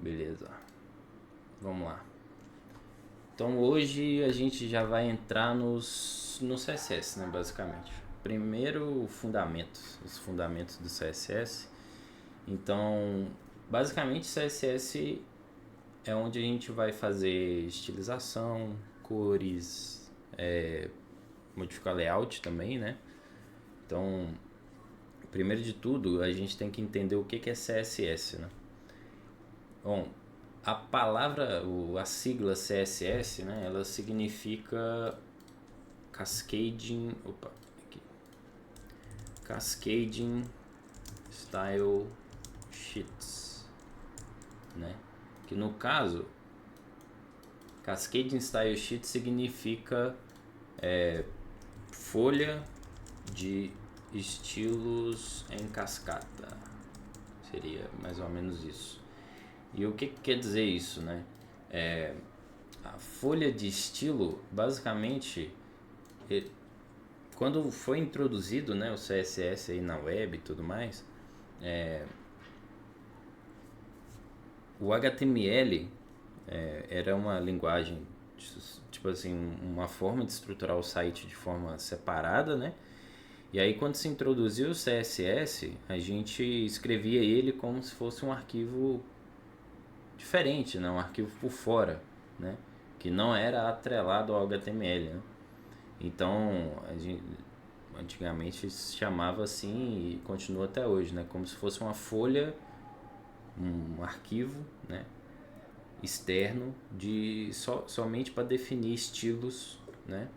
Beleza, vamos lá. Então hoje a gente já vai entrar no CSS, né, basicamente. Primeiro, fundamentos, os fundamentos do CSS. Então, basicamente, CSS é onde a gente vai fazer estilização, cores, modificar layout também, né? Então, primeiro de tudo, a gente tem que entender o que é CSS, né? Bom, a palavra, a sigla CSS, né? Ela significa aqui, Cascading Style Sheets, né? Que no caso, Cascading Style Sheet significa folha de estilos em cascata. Seria mais ou menos isso. E o que quer dizer isso, né? A folha de estilo, basicamente, quando foi introduzido, né, o CSS aí na web e tudo mais, o HTML era uma linguagem, tipo assim, uma forma de estruturar o site de forma separada, né? E aí quando se introduziu o CSS, a gente escrevia ele como se fosse um arquivo diferente, né? Um arquivo por fora, né? Que não era atrelado ao HTML, né? Então, antigamente se chamava assim e continua até hoje, né? Como se fosse uma folha, um arquivo, né? Externo somente para definir estilos, né?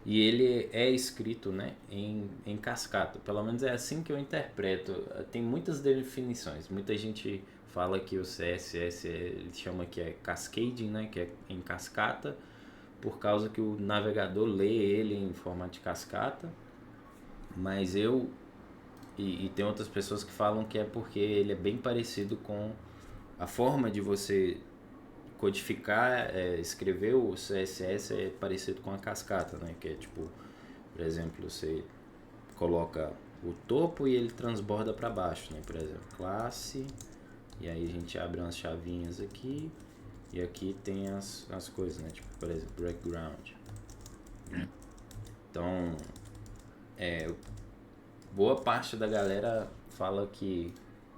E ele é escrito, né, em cascata. Pelo menos é assim que eu interpreto. Tem muitas definições. Muita gente fala que o CSS ele chama que é cascading, né, que é em cascata, por causa que o navegador lê ele em formato de cascata. Mas e tem outras pessoas que falam que é porque ele é bem parecido com a forma de você codificar, escrever o CSS é parecido com a cascata, né? Que é tipo, por exemplo, você coloca o topo e ele transborda para baixo, né? Por exemplo, classe, e aí a gente abre umas chavinhas aqui, e aqui tem as coisas, né? Tipo, por exemplo, background. Então, boa parte da galera fala que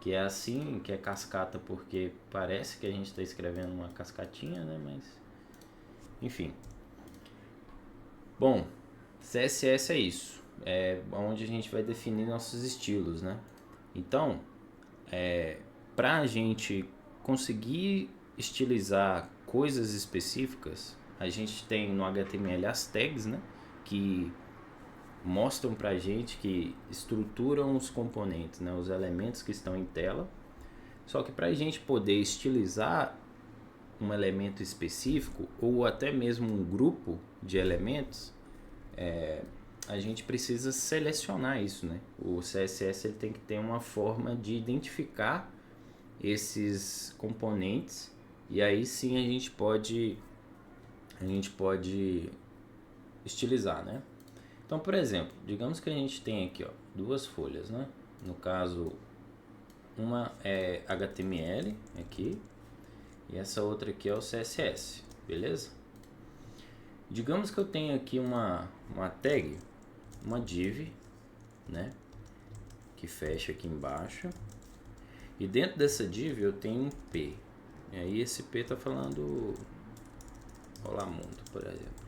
é assim, que é cascata, porque parece que a gente está escrevendo uma cascatinha, né? Mas, enfim. Bom, CSS é isso. É onde a gente vai definir nossos estilos, né? Então, para a gente conseguir estilizar coisas específicas, a gente tem no HTML as tags, né? Que mostram pra gente, que estruturam os componentes, né? Os elementos que estão em tela. Só que para a gente poder estilizar um elemento específico ou até mesmo um grupo de elementos, a gente precisa selecionar isso, né? O CSS ele tem que ter uma forma de identificar esses componentes e aí sim a gente pode estilizar, né? Então, por exemplo, digamos que a gente tem aqui, ó, duas folhas, né? No caso, uma é HTML aqui e essa outra aqui é o CSS, beleza? Digamos que eu tenho aqui uma tag, uma div, né? Que fecha aqui embaixo. E dentro dessa div eu tenho um P. E aí esse P tá falando Olá Mundo, por exemplo.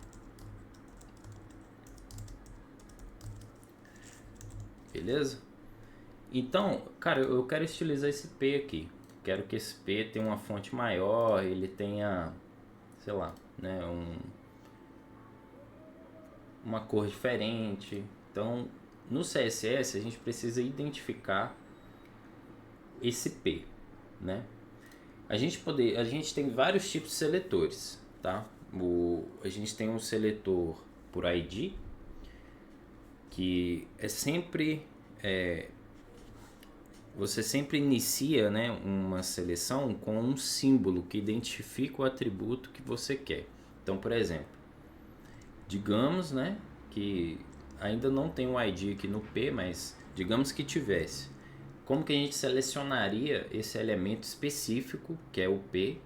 Beleza? Então, cara, eu quero estilizar esse P aqui. Quero que esse P tenha uma fonte maior, ele tenha, sei lá, né, uma cor diferente. Então, no CSS a gente precisa identificar esse P, né? A gente tem vários tipos de seletores, tá? A gente tem um seletor por ID, que é sempre você sempre inicia, né, uma seleção com um símbolo que identifica o atributo que você quer. Então, por exemplo, digamos, né, que ainda não tem um ID aqui no P, mas digamos que tivesse. como que a gente selecionaria esse elemento específico, que é o P,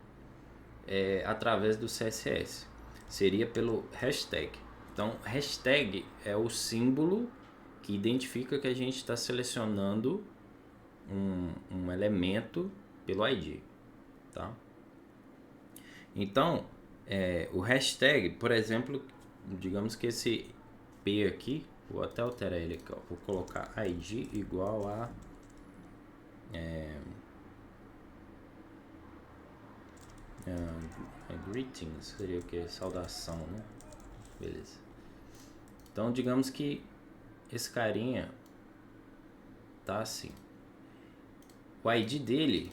através do CSS? Seria pelo hashtag. Então, hashtag é o símbolo que identifica que a gente está selecionando um elemento pelo ID, tá? Então, o hashtag, por exemplo, digamos que esse P aqui, vou até alterar ele aqui, ó, vou colocar ID igual a greetings, seria o que? Saudação, né? Beleza. Então, digamos que esse carinha tá assim. O ID dele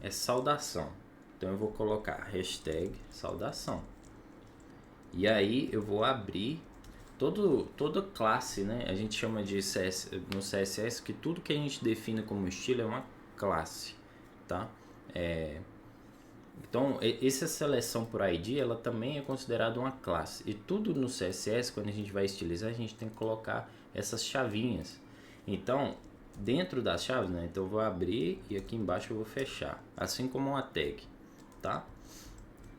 é saudação. Então eu vou colocar hashtag saudação. E aí eu vou abrir toda classe, né? A gente chama de no CSS que tudo que a gente define como estilo é uma classe, tá? Então essa seleção por ID ela também é considerada uma classe. E tudo no CSS, quando a gente vai estilizar, a gente tem que colocar essas chavinhas. Então dentro das chaves, né? Então eu vou abrir e aqui embaixo eu vou fechar, assim como uma tag, tá?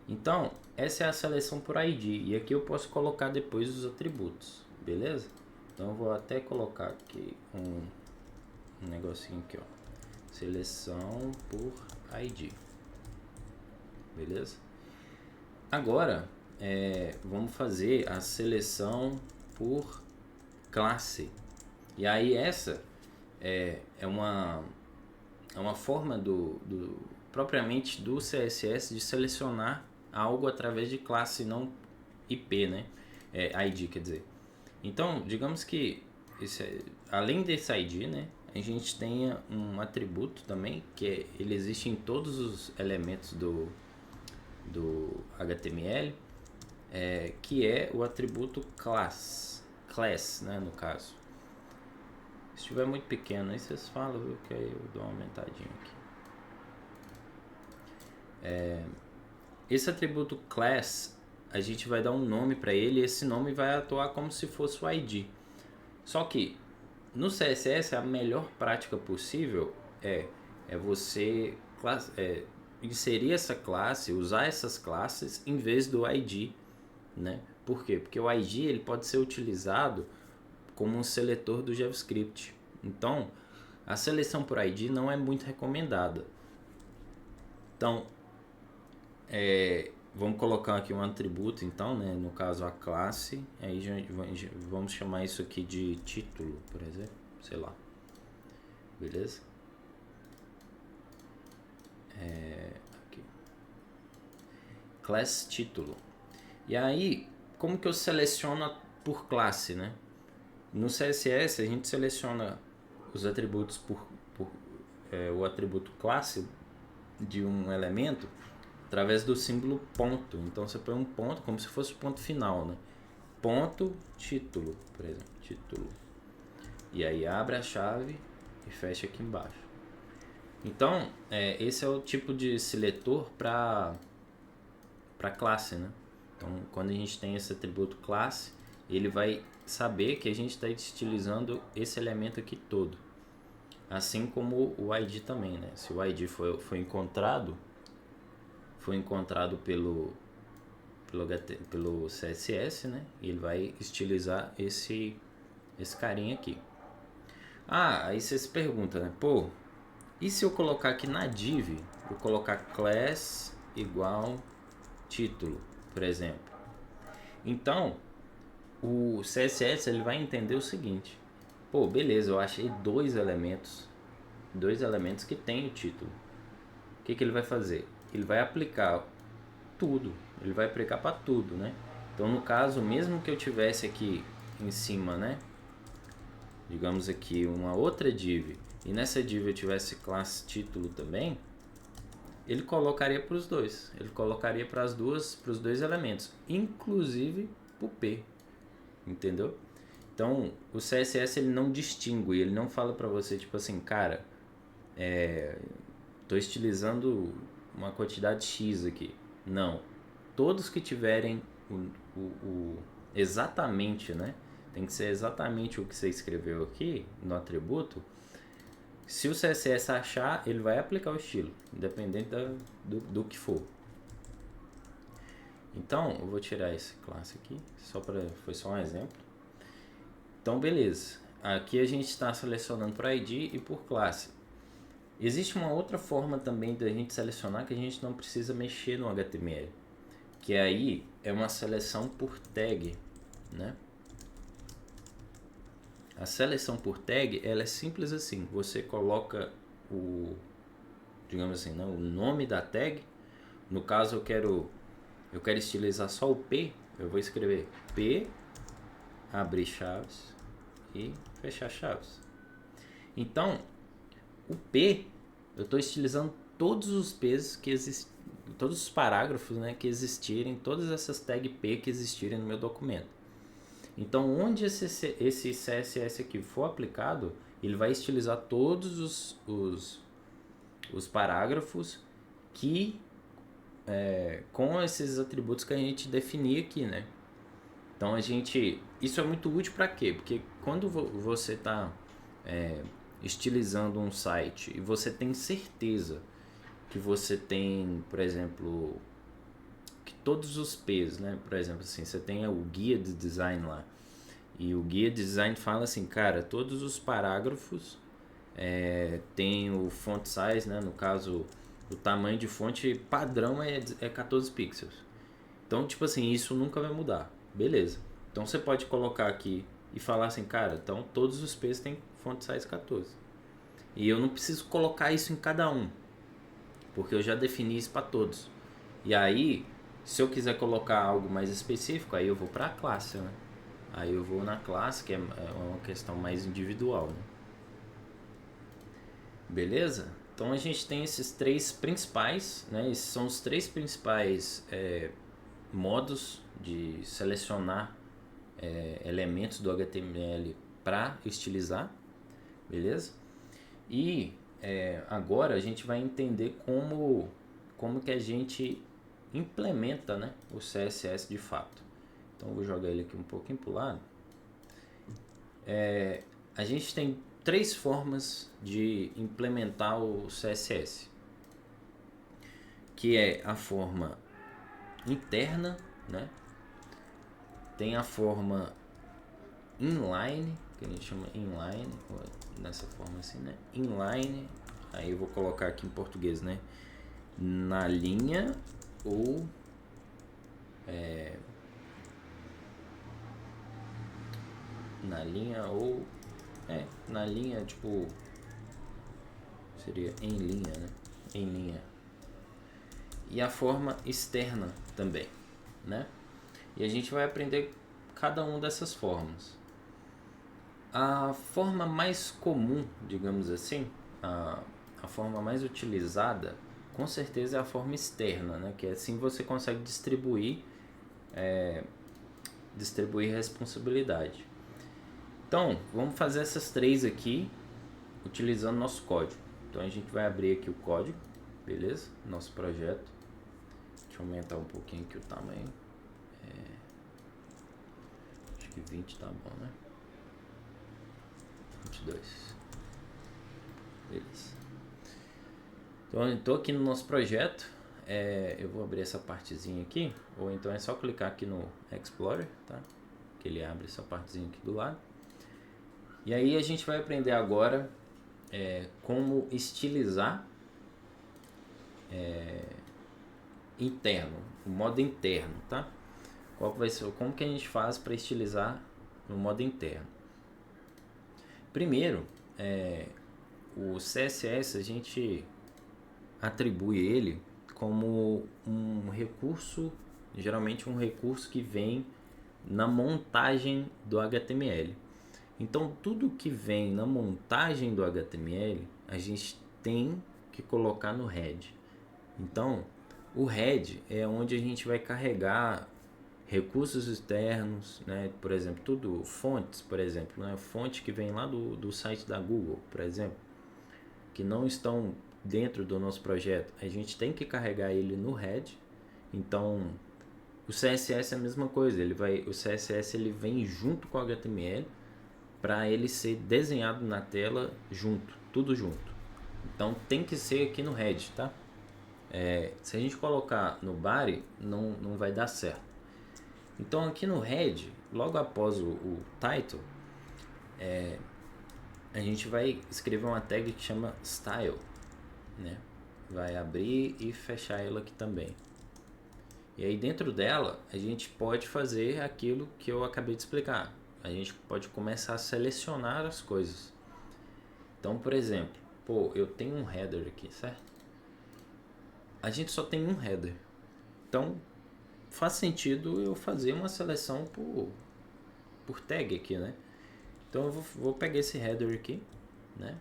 Então essa é a seleção por ID e aqui eu posso colocar depois os atributos, beleza? Então eu vou até colocar aqui um negocinho aqui, ó, seleção por ID, beleza? Agora vamos fazer a seleção por classe. E aí essa é uma forma propriamente do CSS de selecionar algo através de classe, não IP, né? ID, quer dizer. Então, digamos que além desse ID, né, a gente tenha um atributo também, que ele existe em todos os elementos do HTML, que é o atributo class, né, no caso. Se estiver muito pequeno, aí vocês falam, viu, que aí eu dou uma aumentadinha aqui. Esse atributo class, a gente vai dar um nome para ele e esse nome vai atuar como se fosse o ID. Só que no CSS a melhor prática possível é você inserir essa classe, usar essas classes em vez do ID, né? Por quê? Porque o ID ele pode ser utilizado como um seletor do JavaScript. Então, a seleção por ID não é muito recomendada. Então, vamos colocar aqui um atributo, então, né? No caso, a classe. Aí vamos chamar isso aqui de título, por exemplo. Sei lá. Beleza? Aqui. Class título. E aí, como que eu seleciono por classe, né? No CSS, a gente seleciona os atributos o atributo classe de um elemento através do símbolo ponto. Então você põe um ponto como se fosse o ponto final, né? Ponto título, por exemplo, título. E aí abre a chave e fecha aqui embaixo. Então esse é o tipo de seletor para classe, né? Então quando a gente tem esse atributo classe, ele vai saber que a gente está estilizando esse elemento aqui todo. Assim como o ID também, né? Se o ID foi encontrado pelo CSS, né? Ele vai estilizar esse carinha aqui. Aí você se pergunta, né? Pô, e se eu colocar aqui na div, eu colocar class igual título, por exemplo? Então, o CSS ele vai entender o seguinte: pô, beleza, eu achei dois elementos que tem o título. O que ele vai fazer? Ele vai aplicar tudo, ele vai aplicar para tudo, né? Então, no caso, mesmo que eu tivesse aqui em cima, né, digamos aqui uma outra div, e nessa div eu tivesse classe título também, ele colocaria para os dois, ele colocaria para os dois elementos, inclusive o P, entendeu? Então, o CSS ele não distingue, ele não fala para você tipo assim, cara, tô estilizando uma quantidade X aqui. Não. Todos que tiverem exatamente, né? Tem que ser exatamente o que você escreveu aqui no atributo. Se o CSS achar, ele vai aplicar o estilo, independente do que for. Então, eu vou tirar esse classe aqui, foi só um exemplo. Então, beleza. Aqui a gente está selecionando por ID e por classe. Existe uma outra forma também da gente selecionar que a gente não precisa mexer no HTML, que aí é uma seleção por tag, né? A seleção por tag, ela é simples assim. Você coloca digamos assim, né, o nome da tag. No caso, eu quero estilizar só o P. Eu vou escrever P, abrir chaves e fechar chaves. Então, o P, eu estou estilizando todos os P's que existem, todos os parágrafos, né, que existirem, todas essas tags P que existirem no meu documento. Então, onde esse CSS aqui for aplicado, ele vai estilizar todos os parágrafos que com esses atributos que a gente definir aqui, né? Então, isso é muito útil para quê? Porque quando você está estilizando um site e você tem certeza que você tem, por exemplo, que todos os P's, né? Por exemplo, assim, você tem o guia de design lá. E o guia de design fala assim, cara, todos os parágrafos tem o font size, né? No caso, o tamanho de fonte padrão é 14 pixels. Então, tipo assim, isso nunca vai mudar. Beleza. Então, você pode colocar aqui e falar assim, cara, então todos os P's têm font size 14. E eu não preciso colocar isso em cada um, porque eu já defini isso para todos. E aí, se eu quiser colocar algo mais específico, aí eu vou para a classe, né? Aí eu vou na classe, que é uma questão mais individual, né? Beleza? Então a gente tem esses três principais, né? Esses são os três principais modos de selecionar elementos do HTML para estilizar, beleza? E agora a gente vai entender como que a gente implementa, né, o CSS de fato. Então eu vou jogar ele aqui um pouquinho para o lado. A gente tem três formas de implementar o CSS, que é a forma interna, né? Tem a forma inline, que a gente chama inline, dessa forma assim, né? Inline, aí eu vou colocar aqui em português, né? Na linha ou na linha, tipo, seria em linha, né? Em linha. E a forma externa também, né? E a gente vai aprender cada uma dessas formas. A forma mais comum, digamos assim, a forma mais utilizada, com certeza é a forma externa, né? Que assim você consegue distribuir responsabilidade. Então, vamos fazer essas três aqui utilizando nosso código. Então a gente vai abrir aqui o código, beleza? Nosso projeto. Deixa eu aumentar um pouquinho aqui o tamanho. Acho que 20 tá bom, né? 22. Beleza. Então eu estou aqui no nosso projeto. Eu vou abrir essa partezinha aqui, ou então é só clicar aqui no Explorer, tá? Que ele abre essa partezinha aqui do lado. E aí a gente vai aprender agora como estilizar interno, o modo interno, tá? Como que a gente faz para estilizar no modo interno? Primeiro, o CSS a gente atribui ele como um recurso, geralmente um recurso que vem na montagem do HTML. Então, tudo que vem na montagem do HTML, a gente tem que colocar no head. Então, o head é onde a gente vai carregar recursos externos, né? Por exemplo, fontes, por exemplo, né? Fonte que vem lá do site da Google, por exemplo, que não estão dentro do nosso projeto, a gente tem que carregar ele no head. Então, o CSS é a mesma coisa, o CSS ele vem junto com o HTML para ele ser desenhado na tela junto. tudo junto. Então tem que ser aqui no head, tá? Se a gente colocar no body, não vai dar certo. Então aqui no head, logo após o title, a gente vai escrever uma tag que chama style, né? Vai abrir e fechar ela aqui também. E aí dentro dela a gente pode fazer aquilo que eu acabei de explicar. A gente pode começar a selecionar as coisas. Então, por exemplo, eu tenho um header aqui, certo? A gente só tem um header. Então, faz sentido eu fazer uma seleção por tag aqui, né? Então eu vou pegar esse header aqui, né?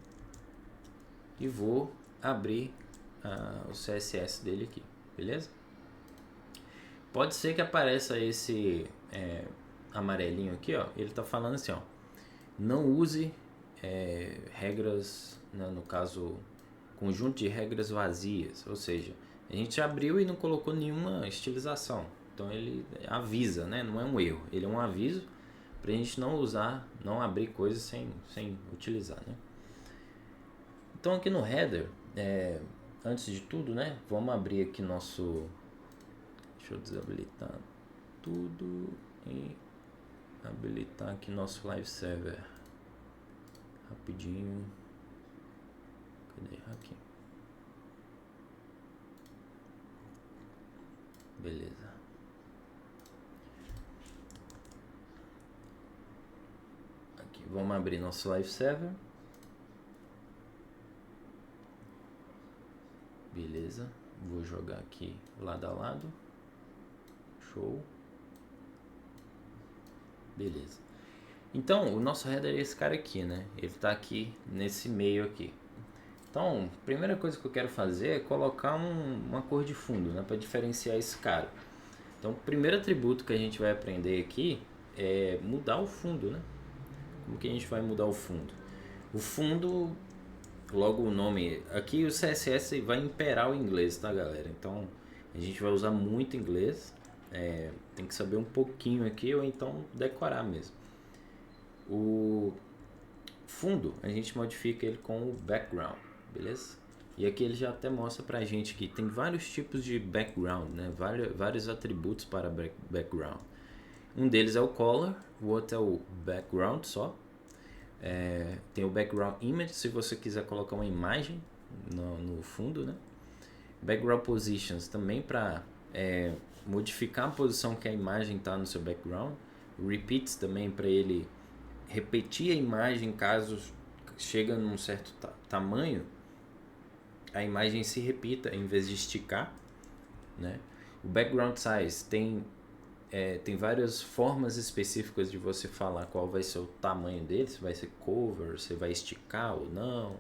E vou abrir o CSS dele aqui, beleza? Pode ser que apareça esse amarelinho aqui, ó. Ele tá falando assim, ó. Não use regras, né, no caso, conjunto de regras vazias. Ou seja, a gente abriu e não colocou nenhuma estilização. Então ele avisa, né? Não é um erro. Ele é um aviso pra gente não usar, não abrir coisas sem utilizar, né? Então aqui no header, antes de tudo, né? Vamos abrir aqui nosso... Deixa eu desabilitar tudo e habilitar aqui nosso live server rapidinho. Cadê? Aqui. Beleza. Aqui, vamos abrir nosso live server. Beleza. Vou jogar aqui lado a lado. Show. Beleza. Então, o nosso header é esse cara aqui, né? Ele tá aqui nesse meio aqui. Então, a primeira coisa que eu quero fazer é colocar uma cor de fundo, né? Para diferenciar esse cara. Então, o primeiro atributo que a gente vai aprender aqui é mudar o fundo, né? Como que a gente vai mudar o fundo? O fundo, logo o nome... Aqui o CSS vai imperar o inglês, tá, galera? Então, a gente vai usar muito inglês. Tem que saber um pouquinho aqui ou então decorar mesmo. O fundo a gente modifica ele com o background, beleza? E aqui ele já até mostra pra gente que tem vários tipos de background, né? Vários atributos para background. Um deles é o color, o outro é o background só. Tem o background image, se você quiser colocar uma imagem no fundo, né? Background positions também para modificar a posição que a imagem está no seu background. Repeats também para ele repetir a imagem caso chega num certo tamanho, a imagem se repita em vez de esticar, né? O background size tem várias formas específicas de você falar qual vai ser o tamanho dele, se vai ser cover, se vai esticar ou não.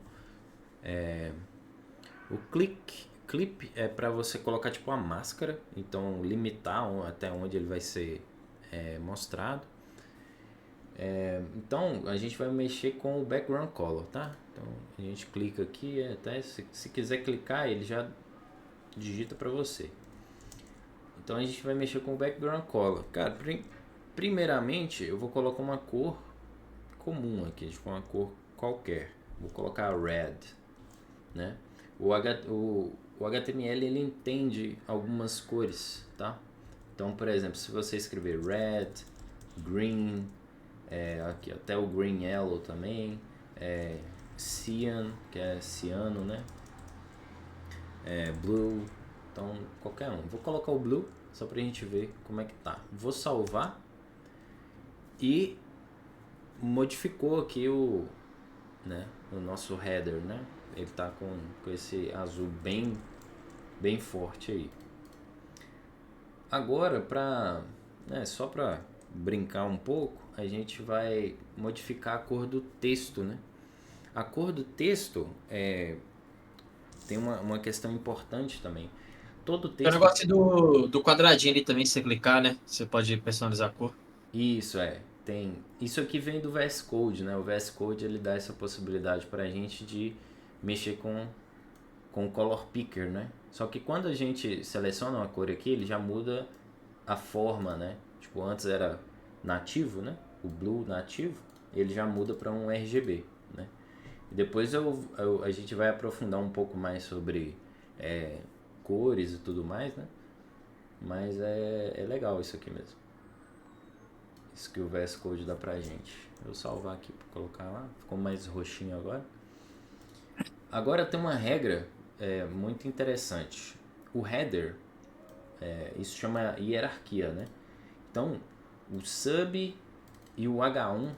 O clip é para você colocar tipo uma máscara, então limitar até onde ele vai ser mostrado. Então a gente vai mexer com o background color, tá? Então a gente clica aqui, até se quiser clicar ele já digita para você. Então a gente vai mexer com o background color. Cara, primeiramente eu vou colocar uma cor comum aqui, tipo uma cor qualquer. Vou colocar red, né? O HTML ele entende algumas cores, tá? Então, por exemplo, se você escrever red, green, aqui até o green yellow também, cyan, que é ciano, né? Blue, então qualquer um. Vou colocar o blue só pra gente ver como é que tá. Vou salvar e modificou aqui o nosso header, né? Ele tá com esse azul bem forte aí. Agora, só para brincar um pouco, a gente vai modificar a cor do texto, né? A cor do texto tem uma questão importante também. Todo Tem o texto... negócio do quadradinho ali também, se você clicar, né? Você pode personalizar a cor. Isso, tem. Isso aqui vem do VS Code, né? O VS Code ele dá essa possibilidade para a gente de mexer com o Color Picker, né? Só que quando a gente seleciona uma cor aqui, ele já muda a forma, né? Tipo, antes era nativo, né? O blue nativo, ele já muda para um RGB, né? Depois a gente vai aprofundar um pouco mais sobre cores e tudo mais, né? Mas é legal isso aqui mesmo. Isso que o VS Code dá pra gente. Eu vou salvar aqui pra colocar lá. Ficou mais roxinho agora. Agora tem uma regra muito interessante. O header, isso chama hierarquia, né? Então, o sub e o H1,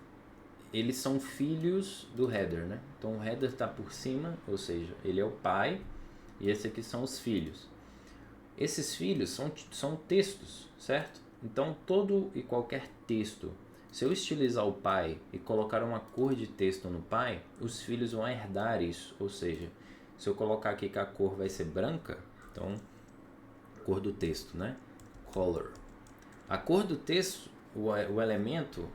eles são filhos do header, né? Então o header está por cima, ou seja, ele é o pai e esses aqui são os filhos. Esses filhos são textos, certo? Então todo e qualquer texto, se eu estilizar o pai e colocar uma cor de texto no pai, os filhos vão herdar isso. Ou seja, se eu colocar aqui que a cor vai ser branca, então cor do texto, né? Color. A cor do texto, o elemento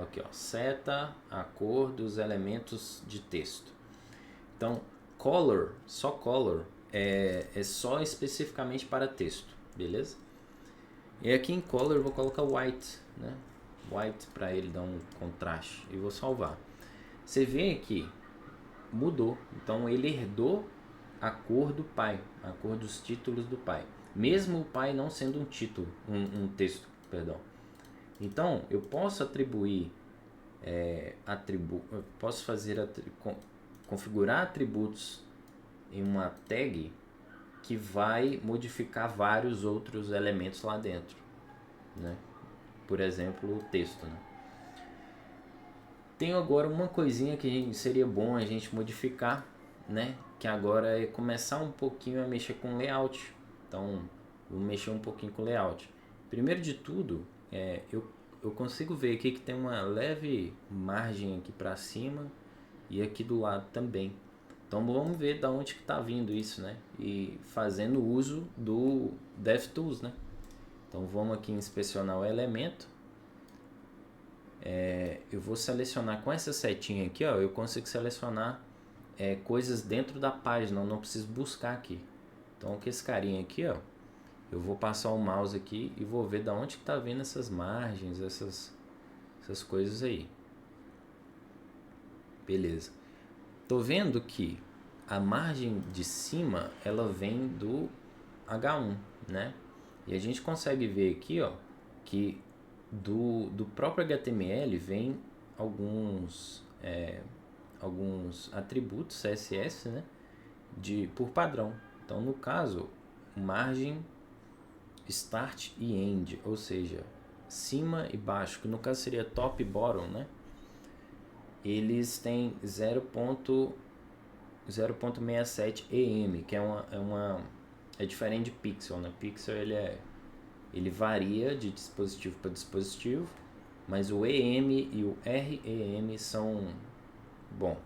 aqui, ó, seta a cor dos elementos de texto. Então, color, só color, é só especificamente para texto, beleza? E aqui em color eu vou colocar white, né? White para ele dar um contraste e vou salvar. Você vê aqui, mudou. Então ele herdou a cor do pai, a cor dos títulos do pai. Mesmo o pai não sendo um título, um texto, perdão. Então eu posso atribuir eu posso configurar atributos em uma tag que vai modificar vários outros elementos lá dentro, né? Por exemplo, o texto, né? Tem agora uma coisinha que seria bom a gente modificar, né? Que agora é começar um pouquinho a mexer com layout. Então, vou mexer um pouquinho com layout. Primeiro de tudo, eu consigo ver aqui que tem uma leve margem aqui para cima e aqui do lado também. Então vamos ver da onde que está vindo isso, né? E fazendo uso do DevTools, né? Então vamos aqui inspecionar o elemento. Eu vou selecionar com essa setinha aqui, ó, eu consigo selecionar coisas dentro da página, eu não preciso buscar aqui. Então com esse carinha aqui, ó, eu vou passar o mouse aqui e vou ver da onde que está vindo essas margens, essas coisas aí. Beleza. Tô vendo que a margem de cima ela vem do H1, né? E a gente consegue ver aqui, ó, que do próprio HTML vem alguns atributos CSS, né? Por padrão. Então, no caso, margem, start e end, ou seja, cima e baixo, que no caso seria top e bottom, né? Eles têm 0.67 EM, que é diferente de pixel, né? Pixel ele varia de dispositivo para dispositivo, mas o EM e o REM são bom.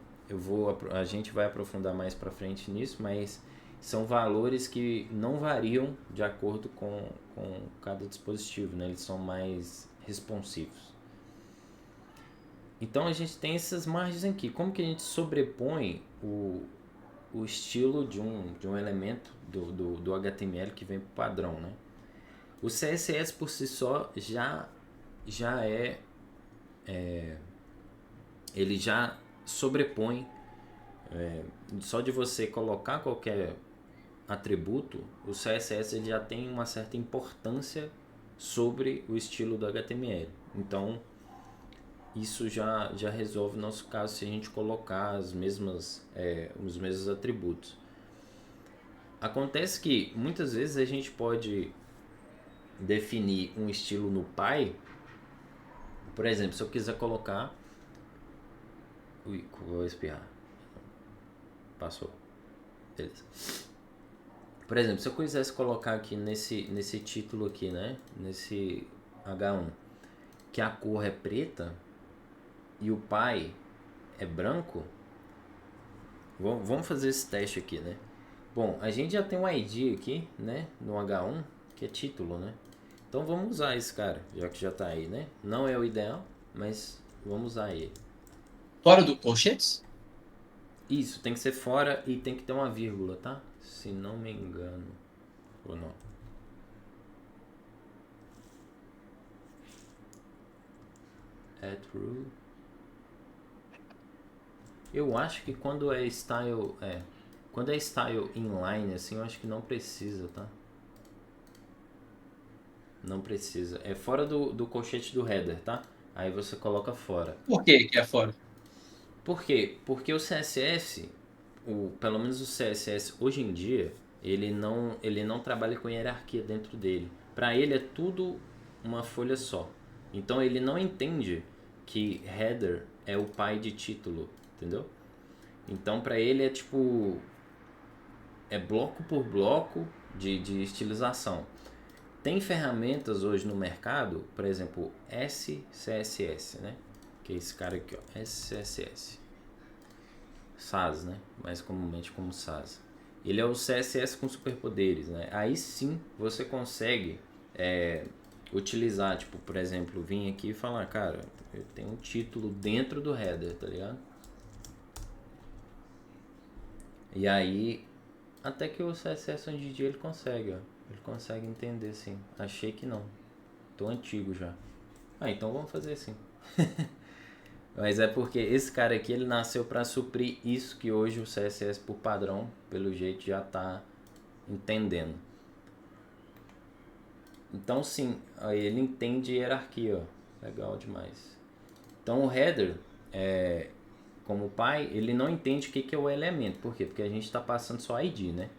A gente vai aprofundar mais para frente nisso, mas são valores que não variam de acordo com cada dispositivo, né? Eles são mais responsivos. Então a gente tem essas margens aqui. Como que a gente sobrepõe o estilo de um elemento do HTML que vem para o padrão, né? O CSS por si só ele já sobrepõe, só de você colocar qualquer atributo, o CSS ele já tem uma certa importância sobre o estilo do HTML. Então isso já resolve o nosso caso se a gente colocar os mesmos atributos. Acontece que muitas vezes a gente pode definir um estilo no pai. Por exemplo, se eu quiser colocar... Ui, vou espirrar. Passou. Beleza. Por exemplo, se eu quisesse colocar aqui nesse título aqui, né? Nesse H1, que a cor é preta e o pai é branco, vamos fazer esse teste aqui, né? Bom, a gente já tem um ID aqui, né? No H1, que é título, né? Então vamos usar esse cara, já que já tá aí, né? Não é o ideal, mas vamos usar ele. Fora do colchetes? Isso, tem que ser fora e tem que ter uma vírgula, tá? Se não me engano. Ou não. É true. Eu acho que quando é style inline, assim, eu acho que não precisa, tá? Não precisa. É fora do colchete do header, tá? Aí você coloca fora. Por que que é fora? Por quê? Porque o CSS, pelo menos o CSS hoje em dia, ele não trabalha com hierarquia dentro dele. Para ele é tudo uma folha só. Então ele não entende que header é o pai de título, entendeu? Então para ele é tipo é bloco por bloco de estilização. Tem ferramentas hoje no mercado, por exemplo, SCSS, né? Que é esse cara aqui, ó, SCSS. SAS, né? Mais comumente como SAS. Ele é o CSS com superpoderes, né? Aí sim você consegue utilizar, tipo, por exemplo, vir aqui e falar, cara, eu tenho um título dentro do header, tá ligado? E aí, até que o CSS hoje em dia ele consegue, ó. Ele consegue entender, sim. Achei que não. Tô antigo já. Ah, então vamos fazer assim. Mas é porque esse cara aqui ele nasceu para suprir isso que hoje o CSS por padrão, pelo jeito, já está entendendo. Então sim, aí ele entende hierarquia, ó. Legal demais. Então o header, como pai, ele não entende o que é o elemento. Por quê? Porque a gente está passando só ID, né?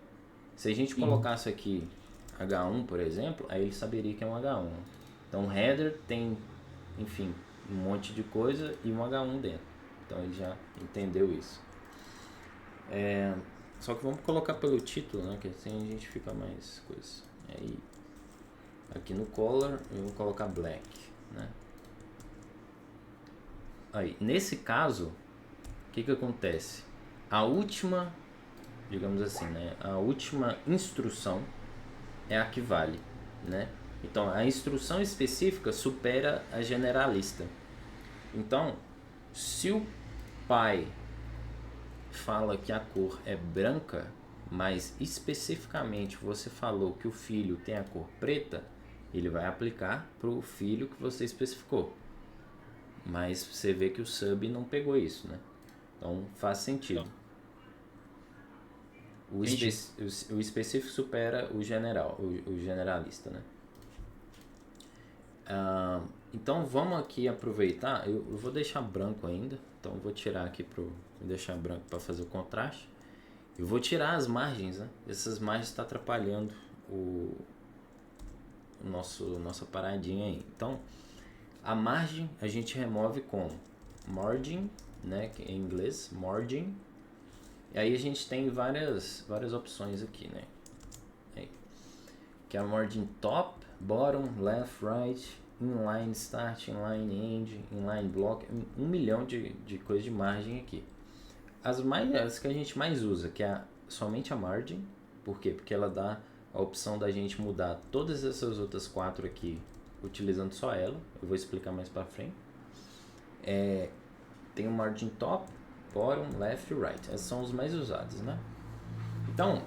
Se a gente Sim. colocasse aqui H1, por exemplo, aí ele saberia que é um H1. Então o header tem, enfim, um monte de coisa e um H1 dentro. Então ele já entendeu isso. Só que vamos colocar pelo título, né? Que assim a gente fica mais coisa. Aí aqui no color eu vou colocar black, né? Aí nesse caso, o que acontece? A última, digamos assim, né? A última instrução é a que vale, né? Então a instrução específica supera a generalista. Então, se o pai fala que a cor é branca, mas especificamente você falou que o filho tem a cor preta, ele vai aplicar para o filho que você especificou. Mas você vê que o sub não pegou isso, né? Então faz sentido. Então, O, entendi. o específico supera o general, o generalista, né? Então vamos aqui aproveitar. Eu vou deixar branco ainda. Então eu vou tirar aqui vou deixar branco para fazer o contraste. Eu vou tirar as margens, né? Essas margens estão atrapalhando nossa paradinha aí. Então a margem a gente remove com margin, né? Que é em inglês, margin. E aí a gente tem várias opções aqui, né? Aí, que é a margin top, bottom, left, right, inline start, inline end, inline block, 1 milhão de coisas de margem aqui. As que a gente mais usa, que é somente a margin. Por quê? Porque ela dá a opção da gente mudar todas essas outras 4 aqui utilizando só ela. Eu vou explicar mais pra frente. Tem o margin top, bottom, left e right. Esses são os mais usados, né? Então,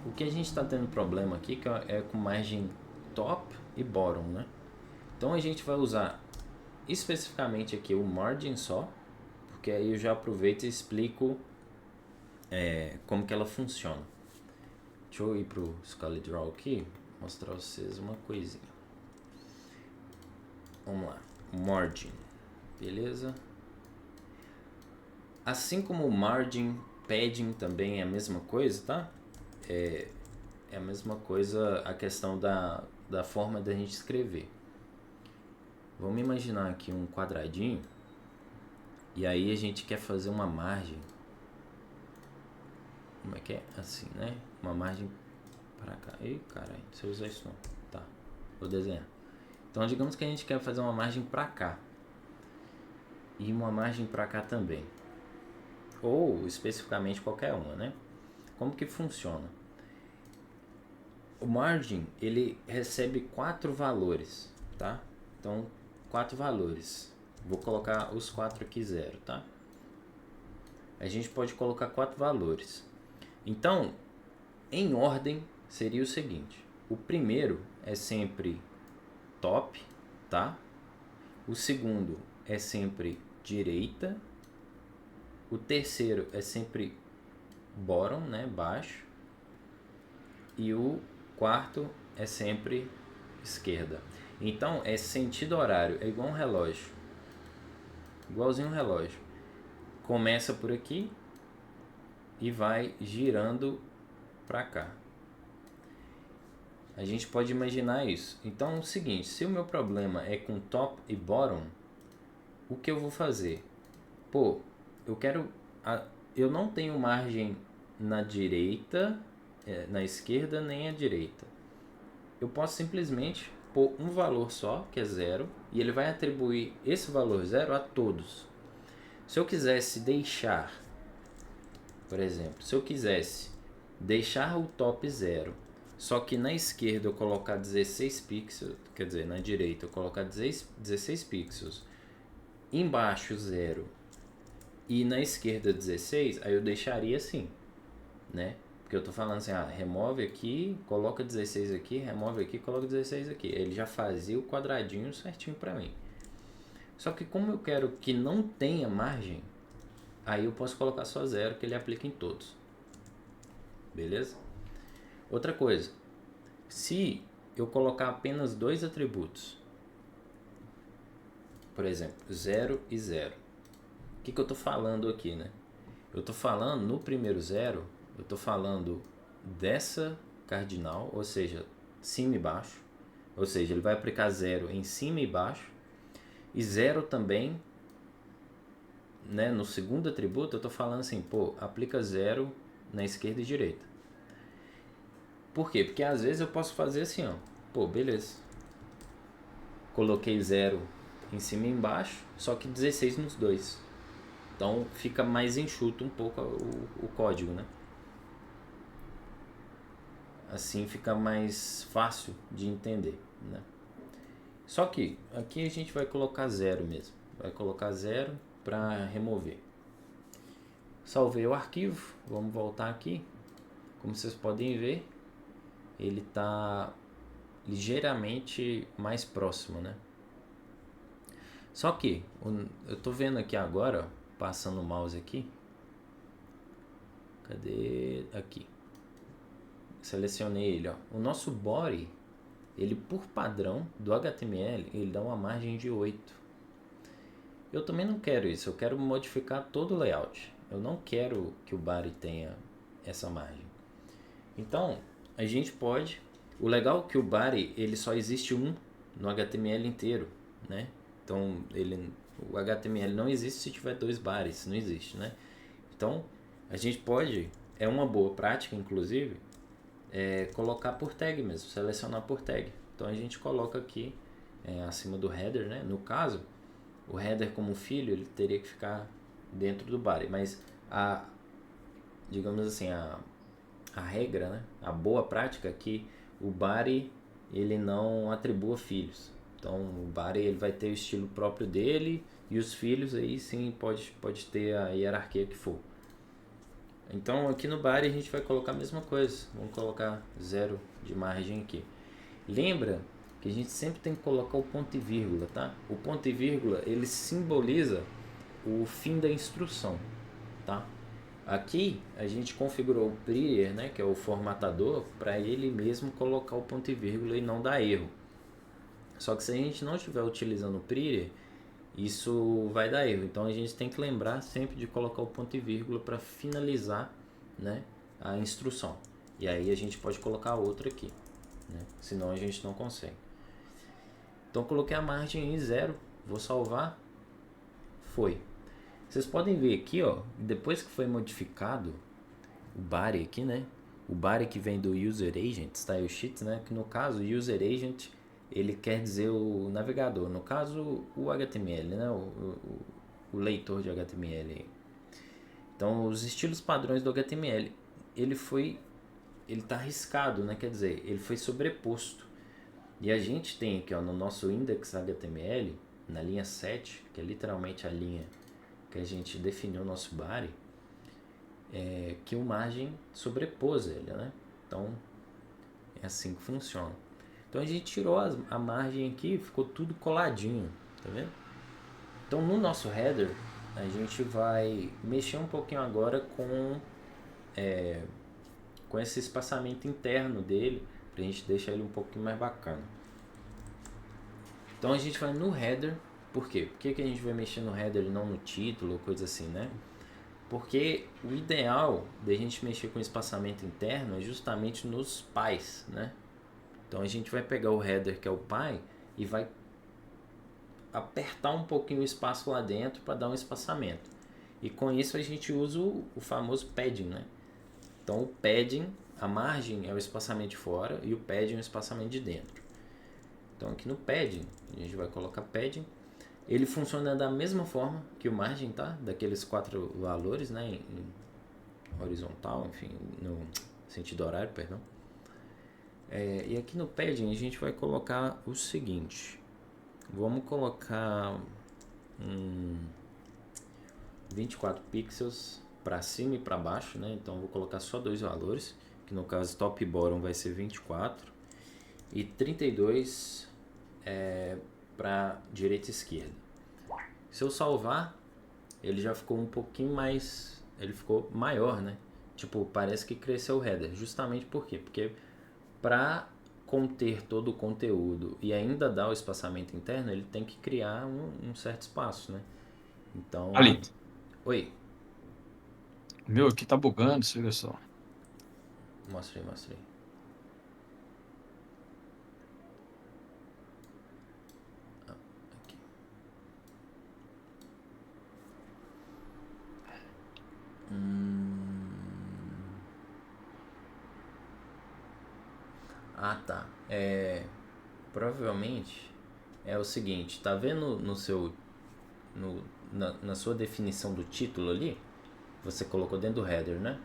o que a gente está tendo problema aqui é com margem top e bottom, né? Então a gente vai usar especificamente aqui o margin só, porque aí eu já aproveito e explico como que ela funciona. Deixa eu ir pro Scala Draw aqui, mostrar a vocês uma coisinha. Vamos lá, margin, beleza? Assim como o margin, padding também é a mesma coisa, tá? É a mesma coisa a questão da forma da gente escrever. Vamos imaginar aqui um quadradinho e aí a gente quer fazer uma margem. Como é que é? Assim, né? Uma margem para cá. Ih, caralho, não sei usar isso não. Tá, vou desenhar. Então digamos que a gente quer fazer uma margem para cá e uma margem para cá também. Ou especificamente qualquer uma, né? Como que funciona? O margin ele recebe 4 valores, tá? Então 4 valores. Vou colocar os 4 aqui 0, tá? A gente pode colocar 4 valores. Então, em ordem seria o seguinte: o primeiro é sempre top, tá? O segundo é sempre direita. O terceiro é sempre bottom, né, baixo. E o quarto é sempre esquerda. Então, é sentido horário, é igual um relógio. Igualzinho um relógio. Começa por aqui e vai girando para cá. A gente pode imaginar isso. Então é o seguinte, se o meu problema é com top e bottom, o que eu vou fazer? Pô, eu não tenho margem na direita, na esquerda nem à direita. Eu posso simplesmente pôr um valor só, que é 0, e ele vai atribuir esse valor 0 a todos. Se eu quisesse deixar, por exemplo, se eu quisesse deixar o top 0, só que na esquerda eu colocar 16 pixels, quer dizer, na direita eu colocar 16 pixels, embaixo 0 e na esquerda 16, aí eu deixaria assim, né? Porque eu tô falando assim, remove aqui, coloca 16 aqui, remove aqui, coloca 16 aqui. Ele já fazia o quadradinho certinho pra mim. Só que como eu quero que não tenha margem, aí eu posso colocar só 0, que ele aplica em todos. Beleza? Outra coisa, se eu colocar apenas dois atributos, por exemplo, 0 e 0, o que eu estou falando aqui, né? Eu estou falando, no primeiro 0, eu estou falando dessa cardinal, ou seja, cima e baixo, ou seja, ele vai aplicar 0 em cima e baixo, e 0 também, né, no segundo atributo, eu estou falando assim, pô, aplica 0 na esquerda e direita. Por quê? Porque às vezes eu posso fazer assim, ó, pô, beleza, coloquei 0 em cima e embaixo, só que 16 nos dois. Então fica mais enxuto um pouco o código, né? Assim fica mais fácil de entender, né? Só que aqui a gente vai colocar 0 mesmo. Vai colocar 0 para remover. Salvei o arquivo, vamos voltar aqui. Como vocês podem ver, ele está ligeiramente mais próximo, né? Só que eu tô vendo aqui agora, ó, passando o mouse aqui. Cadê? Aqui. Selecionei ele, ó. O nosso body, ele por padrão do HTML, ele dá uma margem de 8. Eu também não quero isso, eu quero modificar todo o layout. Eu não quero que o body tenha essa margem. Então, a gente pode... O legal é que o body, ele só existe um no HTML inteiro, né? Então, o HTML não existe se tiver dois bodies, não existe, né? Então, a gente pode, é uma boa prática, inclusive, colocar por tag mesmo, selecionar por tag. Então, a gente coloca aqui acima do header, né? No caso, o header como filho, ele teria que ficar dentro do body, mas digamos assim, a regra, né? A boa prática é que o body, ele não atribua filhos. Então o body, ele vai ter o estilo próprio dele, e os filhos aí sim pode ter a hierarquia que for. Então aqui no body a gente vai colocar a mesma coisa. Vamos colocar 0 de margem aqui. Lembra que a gente sempre tem que colocar o ponto e vírgula, tá? O ponto e vírgula, ele simboliza o fim da instrução, tá? Aqui a gente configurou o prettier, né, que é o formatador, para ele mesmo colocar o ponto e vírgula e não dar erro. Só que se a gente não estiver utilizando o prettier, isso vai dar erro. Então a gente tem que lembrar sempre de colocar o ponto e vírgula para finalizar, né, a instrução. E aí a gente pode colocar outra aqui, né, senão a gente não consegue. Então coloquei a margem em 0, vou salvar, foi. Vocês podem ver aqui, ó, depois que foi modificado o body aqui, né? O body que vem do user agent, style sheet, né? Que no caso, o user agent, ele quer dizer o navegador. No caso, o HTML, né? O leitor de HTML. Então, os estilos padrões do HTML, ele tá riscado, né? Quer dizer, ele foi sobreposto. E a gente tem aqui, ó, no nosso index HTML, na linha 7, que é literalmente a linha que a gente definiu o nosso body, que o margem sobrepôs ele, né? Então é assim que funciona. Então a gente tirou a margem aqui, ficou tudo coladinho, tá vendo? Então no nosso header a gente vai mexer um pouquinho agora com esse espaçamento interno dele, pra gente deixar ele um pouquinho mais bacana. Então a gente vai no header. Por quê? Por que a gente vai mexer no header e não no título, coisa assim, né? Porque o ideal da gente mexer com espaçamento interno é justamente nos pais, né? Então a gente vai pegar o header que é o pai e vai apertar um pouquinho o espaço lá dentro para dar um espaçamento. E com isso a gente usa o famoso padding, né? Então o padding, a margem é o espaçamento de fora e o padding é o espaçamento de dentro. Então aqui no padding, a gente vai colocar padding. Ele funciona da mesma forma que o margem, tá? Daqueles 4 valores, né? Em horizontal, enfim, no sentido horário, perdão. E aqui no padding a gente vai colocar o seguinte. Vamos colocar 24 pixels para cima e para baixo, né? Então vou colocar só 2 valores, que no caso top e bottom vai ser 24 e 32 para direita e esquerda. Se eu salvar, ele já ficou um pouquinho mais, ele ficou maior, né? Tipo, parece que cresceu o header. Justamente por quê? Porque para conter todo o conteúdo e ainda dar o espaçamento interno, ele tem que criar um certo espaço, né? Então, Ali. oi, Meu, aqui tá bugando, olha só. mostrei. Aqui. Ah, tá. Provavelmente é o seguinte, tá vendo no seu na sua definição do título ali? Você colocou dentro do header, né?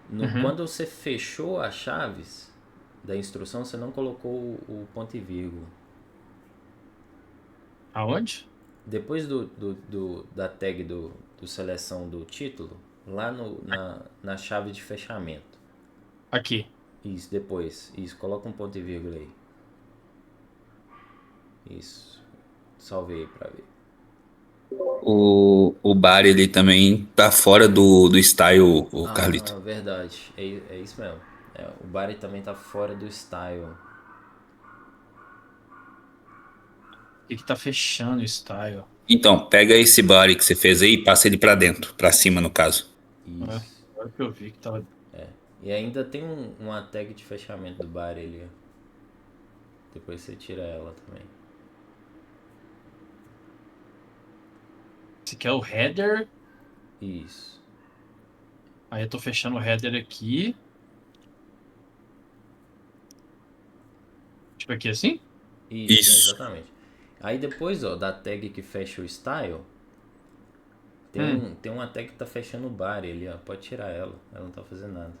Uhum. Quando você fechou as chaves da instrução, você não colocou o ponto e vírgula. Aonde? Depois da tag do seleção do título, lá na chave de fechamento. Aqui. Isso, depois. Isso, coloca um ponto e vírgula aí. Isso. Salvei pra ver. O bar ele também tá fora do style, o Carlito. Ah, verdade. É isso mesmo. O Bari também tá fora do style. Aqui que tá fechando o style. Então, pega esse bar que você fez aí e passa ele pra dentro, pra cima no caso. É, Isso. agora que eu vi que tava. E ainda tem uma tag de fechamento do Bari ali. Depois você tira ela também. Esse aqui é o header. Isso. Aí eu tô fechando o header aqui. Tipo aqui assim? Isso, Isso. exatamente. Aí depois, ó, da tag que fecha o style, Hum. tem uma tag que tá fechando o Bari ali, ó. Pode tirar ela. Ela não tá fazendo nada.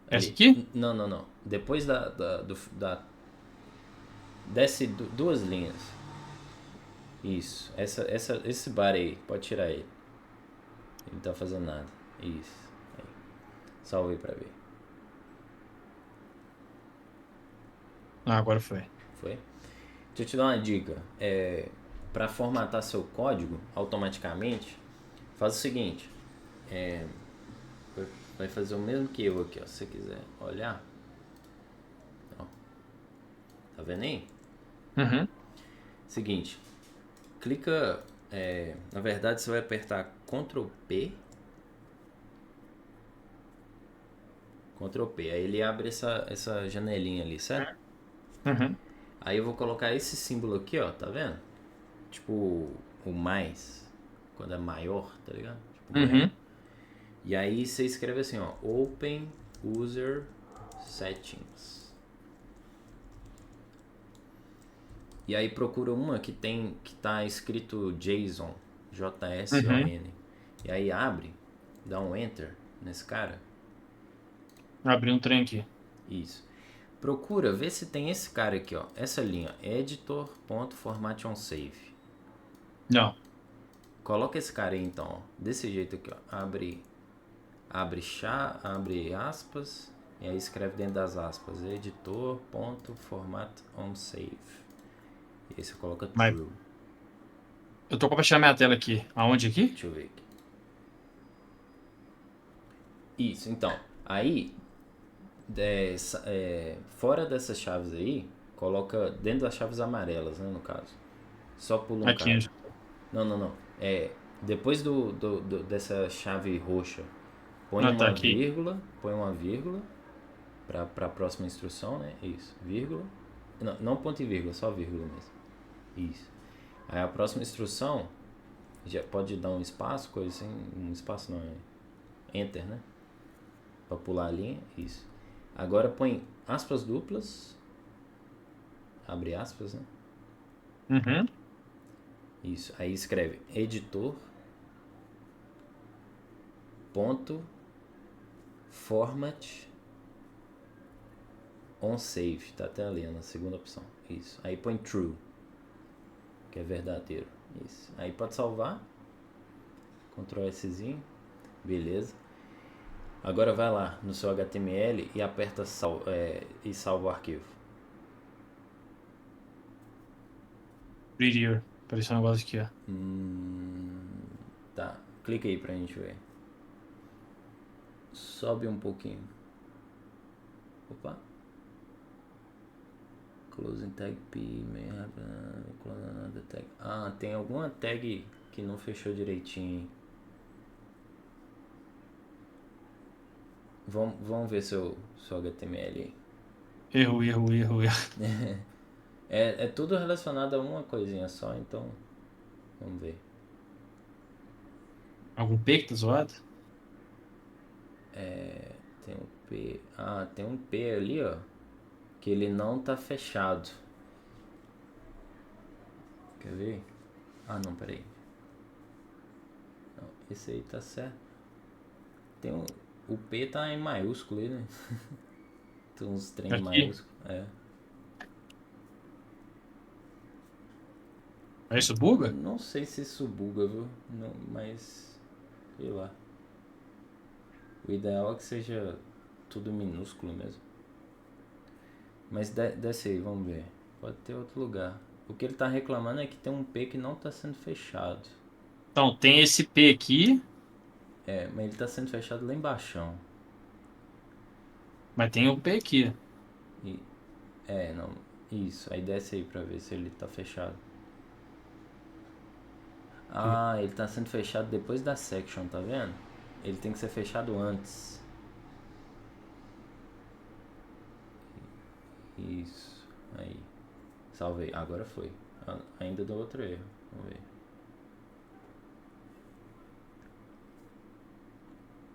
Essa Ali. aqui? Não. Depois desce duas linhas. Isso. Esse bar aí, pode tirar ele. Ele não tá fazendo nada. Isso. Aí. Salvei pra ver. Ah, agora foi. Foi? Deixa eu te dar uma dica. Para formatar seu código automaticamente, faz o seguinte. É, vai fazer o mesmo que eu aqui, ó. Se você quiser olhar. Ó, tá vendo aí? Uhum. Seguinte. Clica. Na verdade, você vai apertar Ctrl P. Ctrl P. Aí ele abre essa janelinha ali, certo? Uhum. Aí eu vou colocar esse símbolo aqui, ó, tá vendo? Tipo o mais, quando é maior, tá ligado? Tipo maior. Uhum. E aí você escreve assim, ó, Open User Settings. E aí procura uma que tá escrito JSON, Uhum. JSON. E aí abre, dá um Enter nesse cara. Abri um trem aqui. Isso. Procura, vê se tem esse cara aqui, ó. Essa linha, editor.formatOnSave. Não. Coloca esse cara aí então, ó. Desse jeito aqui, ó. Abre aspas. E aí escreve dentro das aspas. Editor.formatOnSave. E aí você coloca Mas true. Eu tô compartilhando minha tela aqui. Aonde aqui? Deixa eu ver aqui. Isso, então. Aí, fora dessas chaves aí, coloca dentro das chaves amarelas, né, no caso. Só pula um Aqui. cara. Não. Depois dessa chave roxa, Tá aqui. põe uma vírgula para a próxima instrução, né? Isso, vírgula. Não ponto e vírgula, só vírgula mesmo. Isso. Aí a próxima instrução já pode dar um espaço, coisa assim, um espaço não é enter, né? Para pular a linha, isso. Agora põe aspas duplas, abre aspas, né? Uhum. Isso. Aí escreve editor ponto format on save, tá até ali na segunda opção. Isso. Aí põe true, que é verdadeiro. Isso. Aí pode salvar. Ctrl Szinho. Beleza. Agora vai lá no seu HTML e aperta e salva o arquivo. Prettier. Apareceu um negócio aqui, ó. Tá. Clica aí pra gente ver. Sobe um pouquinho. Opa. Closing tag P may have another tag. Ah, tem alguma tag que não fechou direitinho. Vamos ver seu HTML aí. Erro. É tudo relacionado a uma coisinha só, então vamos ver. Algum P que tá zoado? Tem um P. Ah, tem um P ali, ó. Que ele não tá fechado. Quer ver? Ah, não, peraí. Não, esse aí tá certo. O P tá em maiúsculo aí, né? Tem uns trem Aqui. maiúsculo. Aí isso buga? Não sei se isso buga, viu? Não, mas. Sei lá. O ideal é que seja tudo minúsculo mesmo. Mas desce aí, vamos ver. Pode ter outro lugar. O que ele tá reclamando é que tem um P que não tá sendo fechado. Então, tem esse P aqui, Mas ele tá sendo fechado lá embaixo. mas tem o P aqui. E, não. Isso. Aí desce aí pra ver se ele tá fechado. Ah, ele tá sendo fechado depois da section, tá vendo? Ele tem que ser fechado antes. Isso. Aí. Salvei. Agora foi. Ainda deu outro erro. Vamos ver.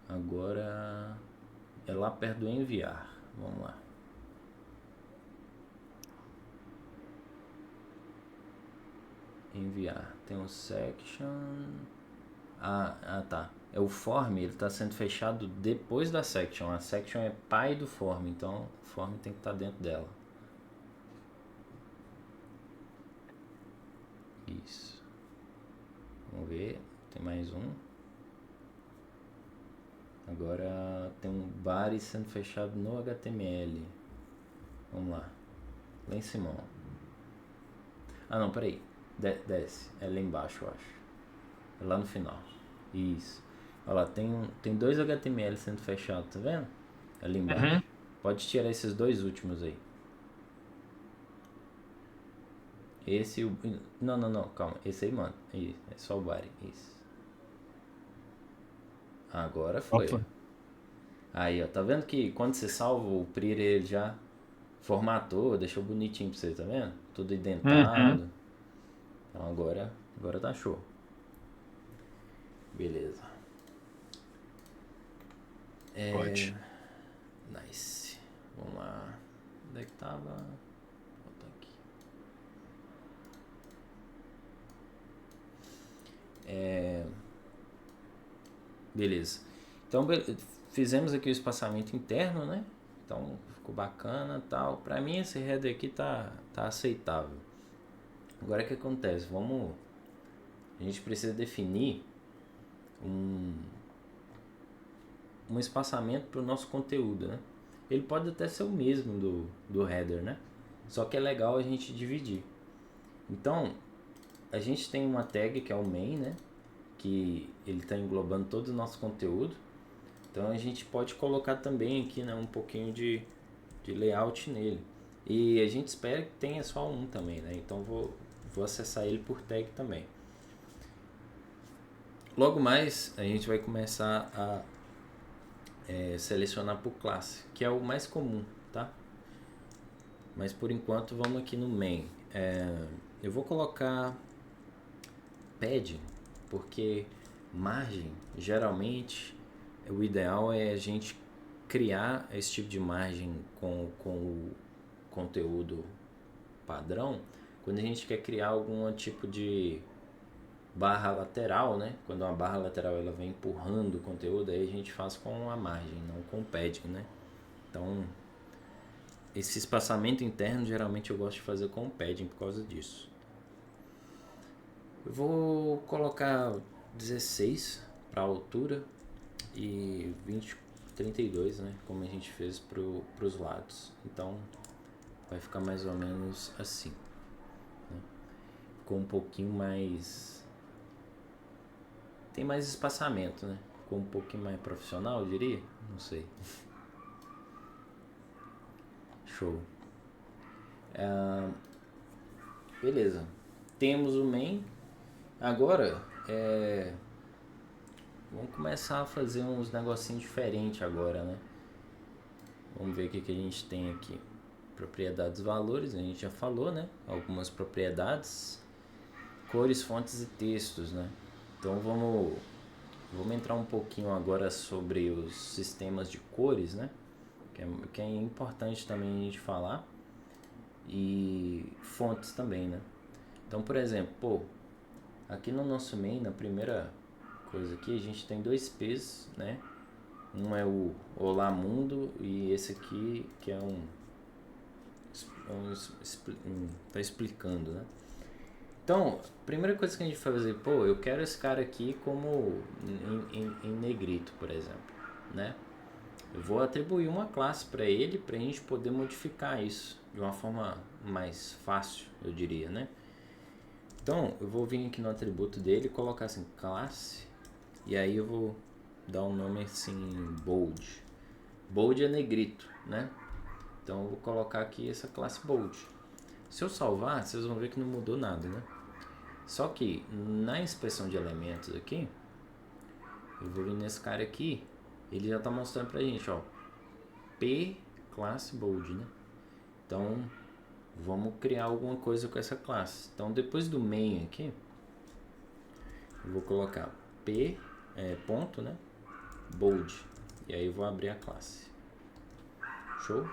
Agora é lá perto do enviar. Vamos lá. Enviar. Tem um section. Tá. É o form, ele está sendo fechado depois da section. A section é pai do form, então o form tem que estar dentro dela. Isso. Vamos ver. Tem mais um. Agora tem um body sendo fechado no HTML. Vamos lá. Lá em cima. Ah, não, peraí. Desce. É lá embaixo, eu acho. É lá no final. Isso. Olha lá, tem dois HTML sendo fechados, tá vendo? Ali embaixo. Uhum. Pode tirar esses dois últimos aí. Esse e o... Não, calma. Esse aí, mano. Isso, é só o body. Isso. Agora foi. Opa. Aí, ó. Tá vendo que quando você salva o Pretty, ele já formatou, deixou bonitinho pra você, tá vendo? Tudo indentado. Uhum. Então agora tá show. Beleza. Pode. Nice. Vamos lá. Onde é que tava? Vou botar aqui. Beleza. Então fizemos aqui o espaçamento interno, né? Então ficou bacana, tal. Pra mim esse header aqui tá aceitável. Agora o que acontece? A gente precisa definir um espaçamento para o nosso conteúdo, né? Ele pode até ser o mesmo do header, né? Só que é legal a gente dividir. Então, a gente tem uma tag que é o main, né? Que ele está englobando todo o nosso conteúdo. Então a gente pode colocar também aqui, né, um pouquinho de layout nele. E a gente espera que tenha só um também, né? Então vou acessar ele por tag também. Logo mais a gente vai começar a selecionar por classe, que é o mais comum, tá? Mas por enquanto vamos aqui no main. Eu vou colocar padding, porque margem, geralmente, o ideal é a gente criar esse tipo de margem com o conteúdo padrão, quando a gente quer criar algum tipo de barra lateral, né? Quando uma barra lateral ela vem empurrando o conteúdo, aí a gente faz com a margem, não com o padding, né? Então, esse espaçamento interno, geralmente eu gosto de fazer com o padding por causa disso. Eu vou colocar 16 para a altura e 32, né? Como a gente fez para os lados. Então, vai ficar mais ou menos assim, né? Com um pouquinho mais... Tem mais espaçamento, né? Com um pouquinho mais profissional, eu diria. Não sei. Show. Beleza. Temos o main. Agora, vamos começar a fazer uns negocinhos diferentes agora, né? Vamos ver o que a gente tem aqui. Propriedades, valores, a gente já falou, né? Algumas propriedades. Cores, fontes e textos, né? Então vamos entrar um pouquinho agora sobre os sistemas de cores, né? Que é importante também a gente falar. E fontes também, né? Então, por exemplo, aqui no nosso main, na primeira coisa aqui, a gente tem dois P's, né? Um é o Olá Mundo e esse aqui que é tá explicando, né? Então, a primeira coisa que a gente vai fazer, eu quero esse cara aqui como em negrito, por exemplo, né? Eu vou atribuir uma classe para ele, para a gente poder modificar isso de uma forma mais fácil, eu diria, né? Então, eu vou vir aqui no atributo dele e colocar assim, classe, e aí eu vou dar um nome assim, bold. Bold é negrito, né? Então, eu vou colocar aqui essa classe bold. Se eu salvar, vocês vão ver que não mudou nada, né? Só que na inspeção de elementos aqui, eu vou vir nesse cara aqui, ele já está mostrando pra gente, ó, P classe bold, né? Então, vamos criar alguma coisa com essa classe. Então, depois do main aqui, eu vou colocar P, ponto, né? Bold. E aí eu vou abrir a classe. Show?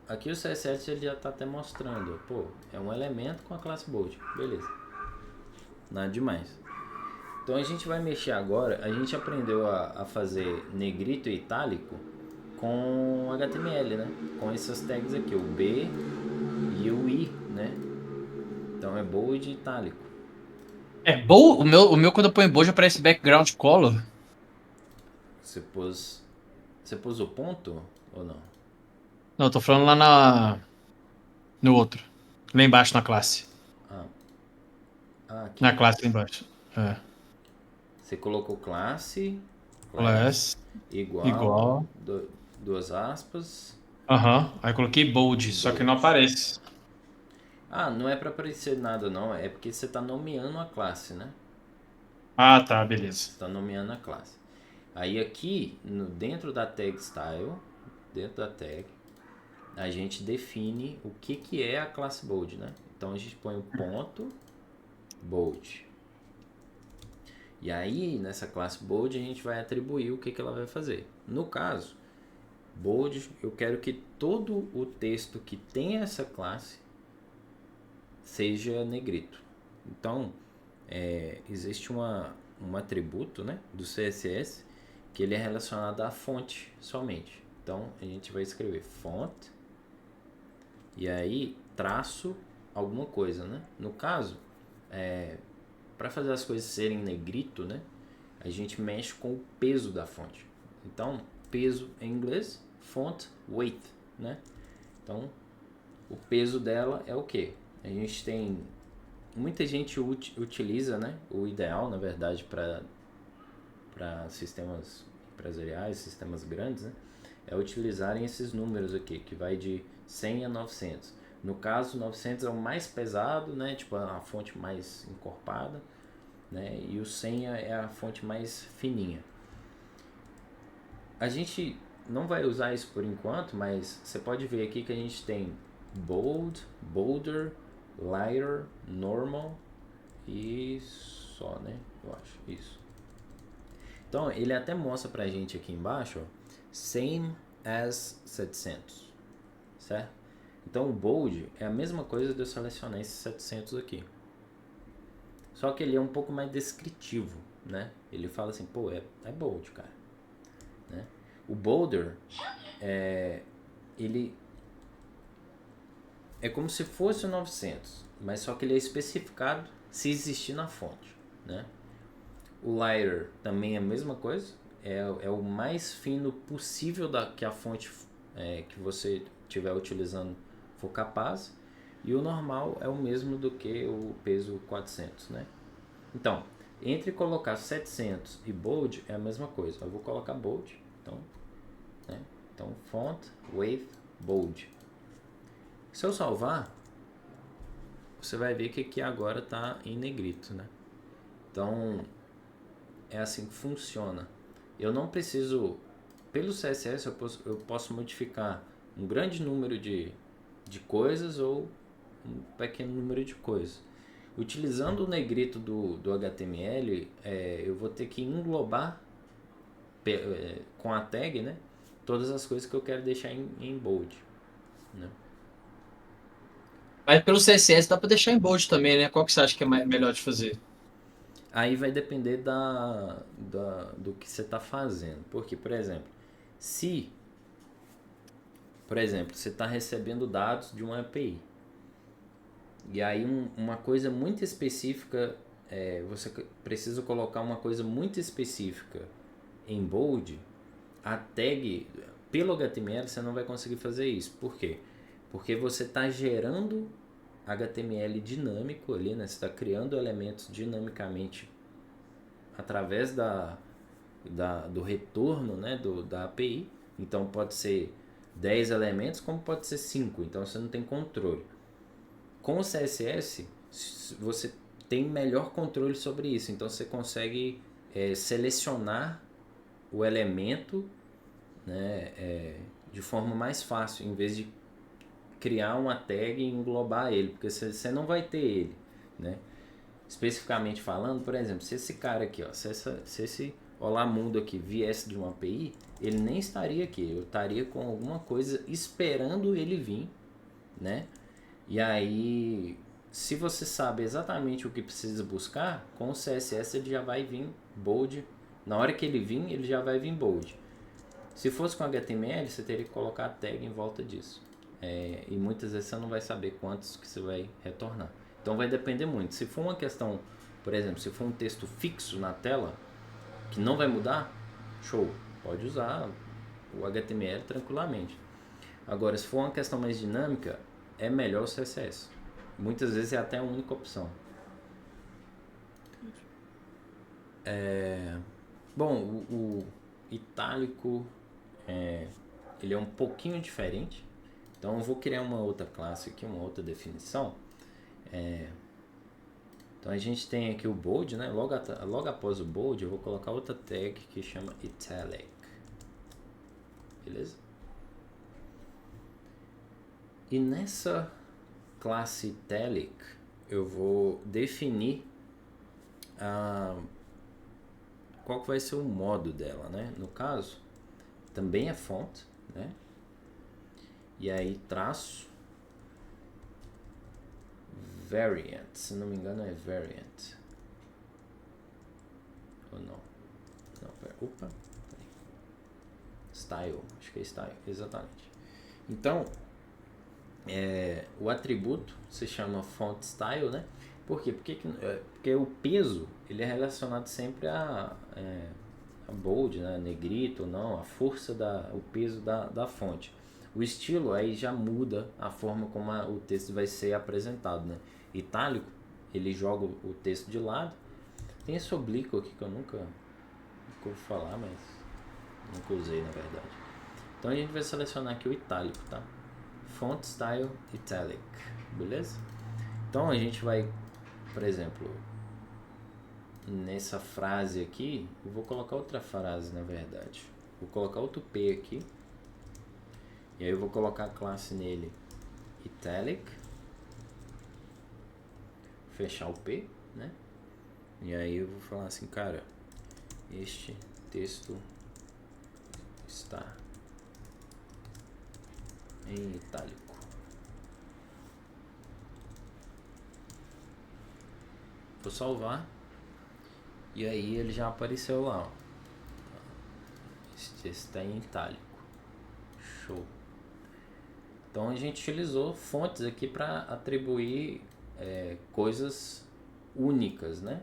Aqui o CSS ele já está até mostrando, é um elemento com a classe bold, beleza, nada demais. Então a gente vai mexer agora, a gente aprendeu a fazer negrito e itálico com HTML, né? Com essas tags aqui, o B e o I, né? Então é bold e itálico. Bold? O meu quando eu ponho bold aparece background color. Você pôs o ponto ou não? Não, eu tô falando lá no outro. Lá embaixo na classe. Aqui. Na classe lá embaixo. Você colocou classe igual. Duas aspas. Aí coloquei bold, só que não aparece. Não é para aparecer nada não, é porque você está nomeando a classe, né? Ah, tá, beleza. Você está nomeando a classe. Aí aqui, dentro da tag style, dentro da tag, a gente define o que é a classe bold, né? Então a gente põe o ponto bold. E aí, nessa classe bold, a gente vai atribuir o que ela vai fazer. No caso, bold, eu quero que todo o texto que tem essa classe seja negrito. Então, existe um atributo, né, do CSS que ele é relacionado à fonte somente. Então, a gente vai escrever font e aí traço alguma coisa, né? No caso, para fazer as coisas serem negrito, né, a gente mexe com o peso da fonte. Então, peso em inglês, font weight, né? Então, o peso dela é o quê? A gente tem... Muita gente utiliza, né? O ideal, na verdade, para sistemas empresariais, sistemas grandes, né? É utilizarem esses números aqui, que vai de 100 a 900. No caso, 900 é o mais pesado, né? Tipo, a fonte mais encorpada, né? E o 100 é a fonte mais fininha. A gente não vai usar isso por enquanto, mas você pode ver aqui que a gente tem bold, bolder, lighter, normal e só, né? Eu acho, isso. Então, ele até mostra pra gente aqui embaixo, ó, same as 700, certo? Então, o bold é a mesma coisa de eu selecionar esses 700 aqui. Só que ele é um pouco mais descritivo, né? Ele fala assim, pô, é bold, cara. Né? O bolder, ele é como se fosse o 900, mas só que ele é especificado se existir na fonte, né? O lighter também é a mesma coisa, é o mais fino possível que a fonte que você estiver utilizando for capaz, e o normal é o mesmo do que o peso 400, né? Então, entre colocar 700 e bold é a mesma coisa. Eu vou colocar bold, então, né? Então font, weight, bold. Se eu salvar, você vai ver que aqui agora está em negrito, né? Então, é assim que funciona. Eu não preciso, pelo CSS eu posso modificar um grande número de coisas ou um pequeno número de coisas. Utilizando o negrito do HTML, eu vou ter que englobar com a tag, né, todas as coisas que eu quero deixar em bold, né? Mas pelo CSS dá pra deixar em bold também, né? Qual que você acha que é melhor de fazer? Aí vai depender do que você está fazendo. Porque, por exemplo, você está recebendo dados de uma API, e aí uma coisa muito específica, você precisa colocar uma coisa muito específica em bold, a tag, pelo HTML você não vai conseguir fazer isso. Por quê? Porque você está gerando HTML dinâmico ali, né? Você está criando elementos dinamicamente através do retorno, né? Da API. Então pode ser 10 elementos, como pode ser 5. Então você não tem controle. Com o CSS, você tem melhor controle sobre isso. Então você consegue selecionar o elemento, né, de forma mais fácil, em vez de criar uma tag e englobar ele, porque você não vai ter ele, né? Especificamente falando, por exemplo, se esse cara aqui, ó, se esse Olá Mundo aqui viesse de uma API, ele nem estaria aqui, eu estaria com alguma coisa esperando ele vir, né? E aí, se você sabe exatamente o que precisa buscar, com o CSS ele já vai vir bold. Na hora que ele vir, ele já vai vir bold. Se fosse com HTML, você teria que colocar a tag em volta disso. E muitas vezes você não vai saber quantos que você vai retornar. Então vai depender muito. Se for uma questão, por exemplo, se for um texto fixo na tela, que não vai mudar, show, pode usar o HTML tranquilamente. Agora, se for uma questão mais dinâmica, é melhor o CSS. Muitas vezes é até a única opção. Bom, o itálico, ele é um pouquinho diferente. Então eu vou criar uma outra classe aqui, uma outra definição. Então a gente tem aqui o bold, né? Logo após o bold eu vou colocar outra tag que chama italic. Beleza? E nessa classe italic eu vou definir qual que vai ser o modo dela, né? No caso, também é font, né? E aí traço variant, se não me engano é variant. Ou não? Não, pera, opa. Peraí. Style, acho que é style, exatamente. Então, o atributo se chama font style, né? Por quê? Porque o peso ele é relacionado sempre a bold, né? Negrito ou não, a força, o peso da fonte. O estilo aí já muda a forma como o texto vai ser apresentado, né? Itálico, ele joga o texto de lado. Tem esse oblíquo aqui que eu nunca ouvi falar, mas nunca usei na verdade. Então a gente vai selecionar aqui o itálico, tá? Font Style Italic, beleza? Então a gente vai, por exemplo, nessa frase aqui, eu vou colocar outra frase na verdade. Vou colocar outro P aqui. E aí eu vou colocar a classe nele Italic. Fechar o P, né? E aí eu vou falar assim, cara, este texto está em itálico. Vou salvar. E aí ele já apareceu lá, ó. Este está em itálico. Show. Então a gente utilizou fontes aqui para atribuir coisas únicas, né?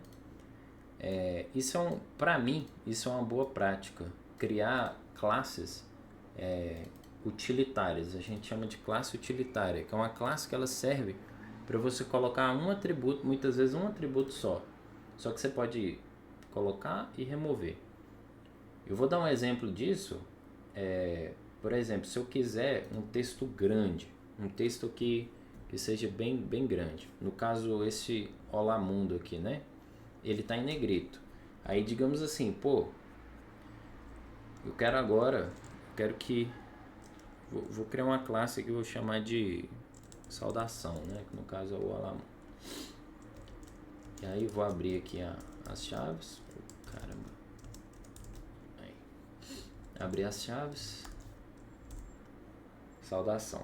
Para mim, isso é uma boa prática. Criar classes utilitárias. A gente chama de classe utilitária, que é uma classe que ela serve para você colocar um atributo, muitas vezes um atributo só. Só que você pode colocar e remover. Eu vou dar um exemplo disso. Por exemplo, se eu quiser um texto grande, um texto que seja bem grande. No caso, esse Olá Mundo aqui, né? Ele está em negrito. Aí, digamos assim, pô, eu quero que... Vou criar uma classe que eu vou chamar de saudação, né? Que no caso é o Olá Mundo. E aí, vou abrir aqui as chaves. Caramba. Aí. Abrir as chaves. Saudação.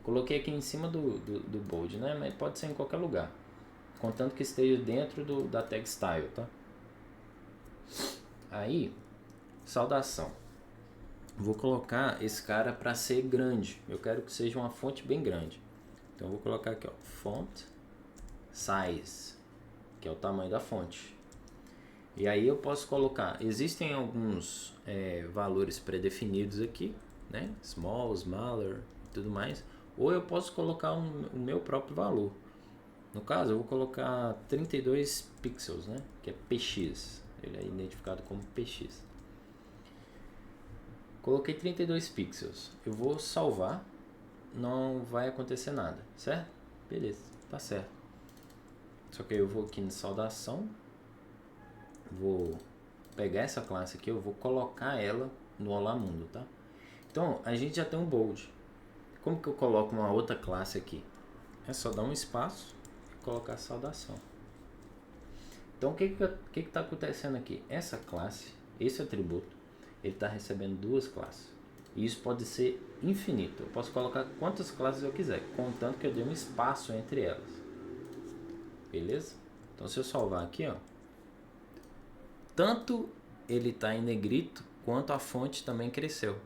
Coloquei aqui em cima do bold, né? Mas pode ser em qualquer lugar. Contanto que esteja dentro da tag style, tá? Aí, saudação. Vou colocar esse cara para ser grande. Eu quero que seja uma fonte bem grande. Então eu vou colocar aqui, ó, font size, que é o tamanho da fonte. E aí eu posso colocar, existem alguns valores predefinidos aqui, né? Small, smaller e tudo mais. Ou eu posso colocar o meu próprio valor. No caso, eu vou colocar 32 pixels, né? Que é px. Ele é identificado como px. Coloquei 32 pixels. Eu vou salvar. Não vai acontecer nada, certo? Beleza, tá certo. Só que eu vou aqui em saudação. Vou pegar essa classe aqui. Eu vou colocar ela no Olá Mundo, tá? Então, a gente já tem um bold. Como que eu coloco uma outra classe aqui? É só dar um espaço e colocar saudação. Então, o que está acontecendo aqui? Essa classe, esse atributo, ele está recebendo duas classes. E isso pode ser infinito. Eu posso colocar quantas classes eu quiser, contanto que eu dê um espaço entre elas. Beleza? Então, se eu salvar aqui, ó, tanto ele está em negrito, quanto a fonte também cresceu.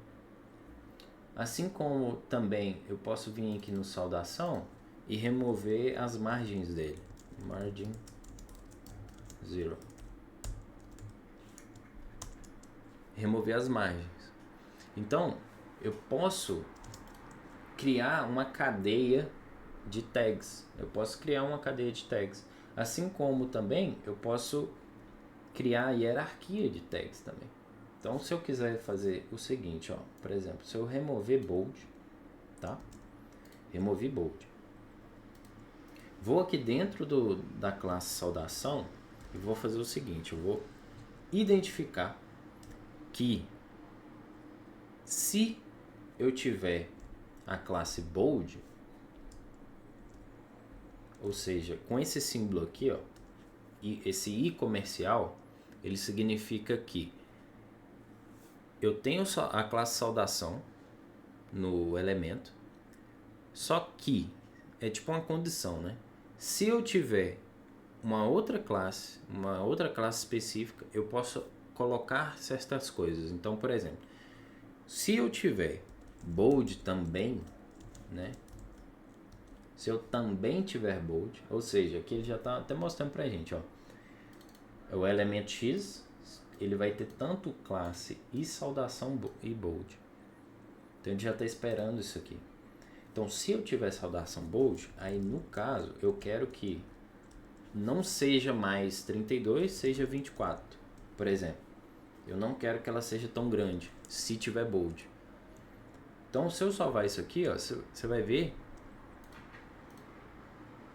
Assim como também eu posso vir aqui no saudação e remover as margens dele. Margin 0. Remover as margens. Então, eu posso criar uma cadeia de tags. Eu posso criar uma cadeia de tags. Assim como também eu posso criar a hierarquia de tags também. Então, se eu quiser fazer o seguinte, ó, por exemplo, se eu remover bold, tá? Removi bold. Vou aqui dentro da classe saudação e vou fazer o seguinte, eu vou identificar que se eu tiver a classe bold, ou seja, com esse símbolo aqui, ó, e esse i comercial, ele significa que eu tenho só a classe saudação no elemento, só que é tipo uma condição, né? Se eu tiver uma outra classe específica, eu posso colocar certas coisas. Então, por exemplo, se eu tiver bold também, né? Se eu também tiver bold, ou seja, aqui ele já está até mostrando pra gente, ó. É o elemento X, ele vai ter tanto classe e saudação e bold. Então ele já está esperando isso aqui. Então se eu tiver saudação bold, aí no caso eu quero que não seja mais 32, seja 24, por exemplo. Eu não quero que ela seja tão grande, se tiver bold. Então se eu salvar isso aqui, ó, você vai ver...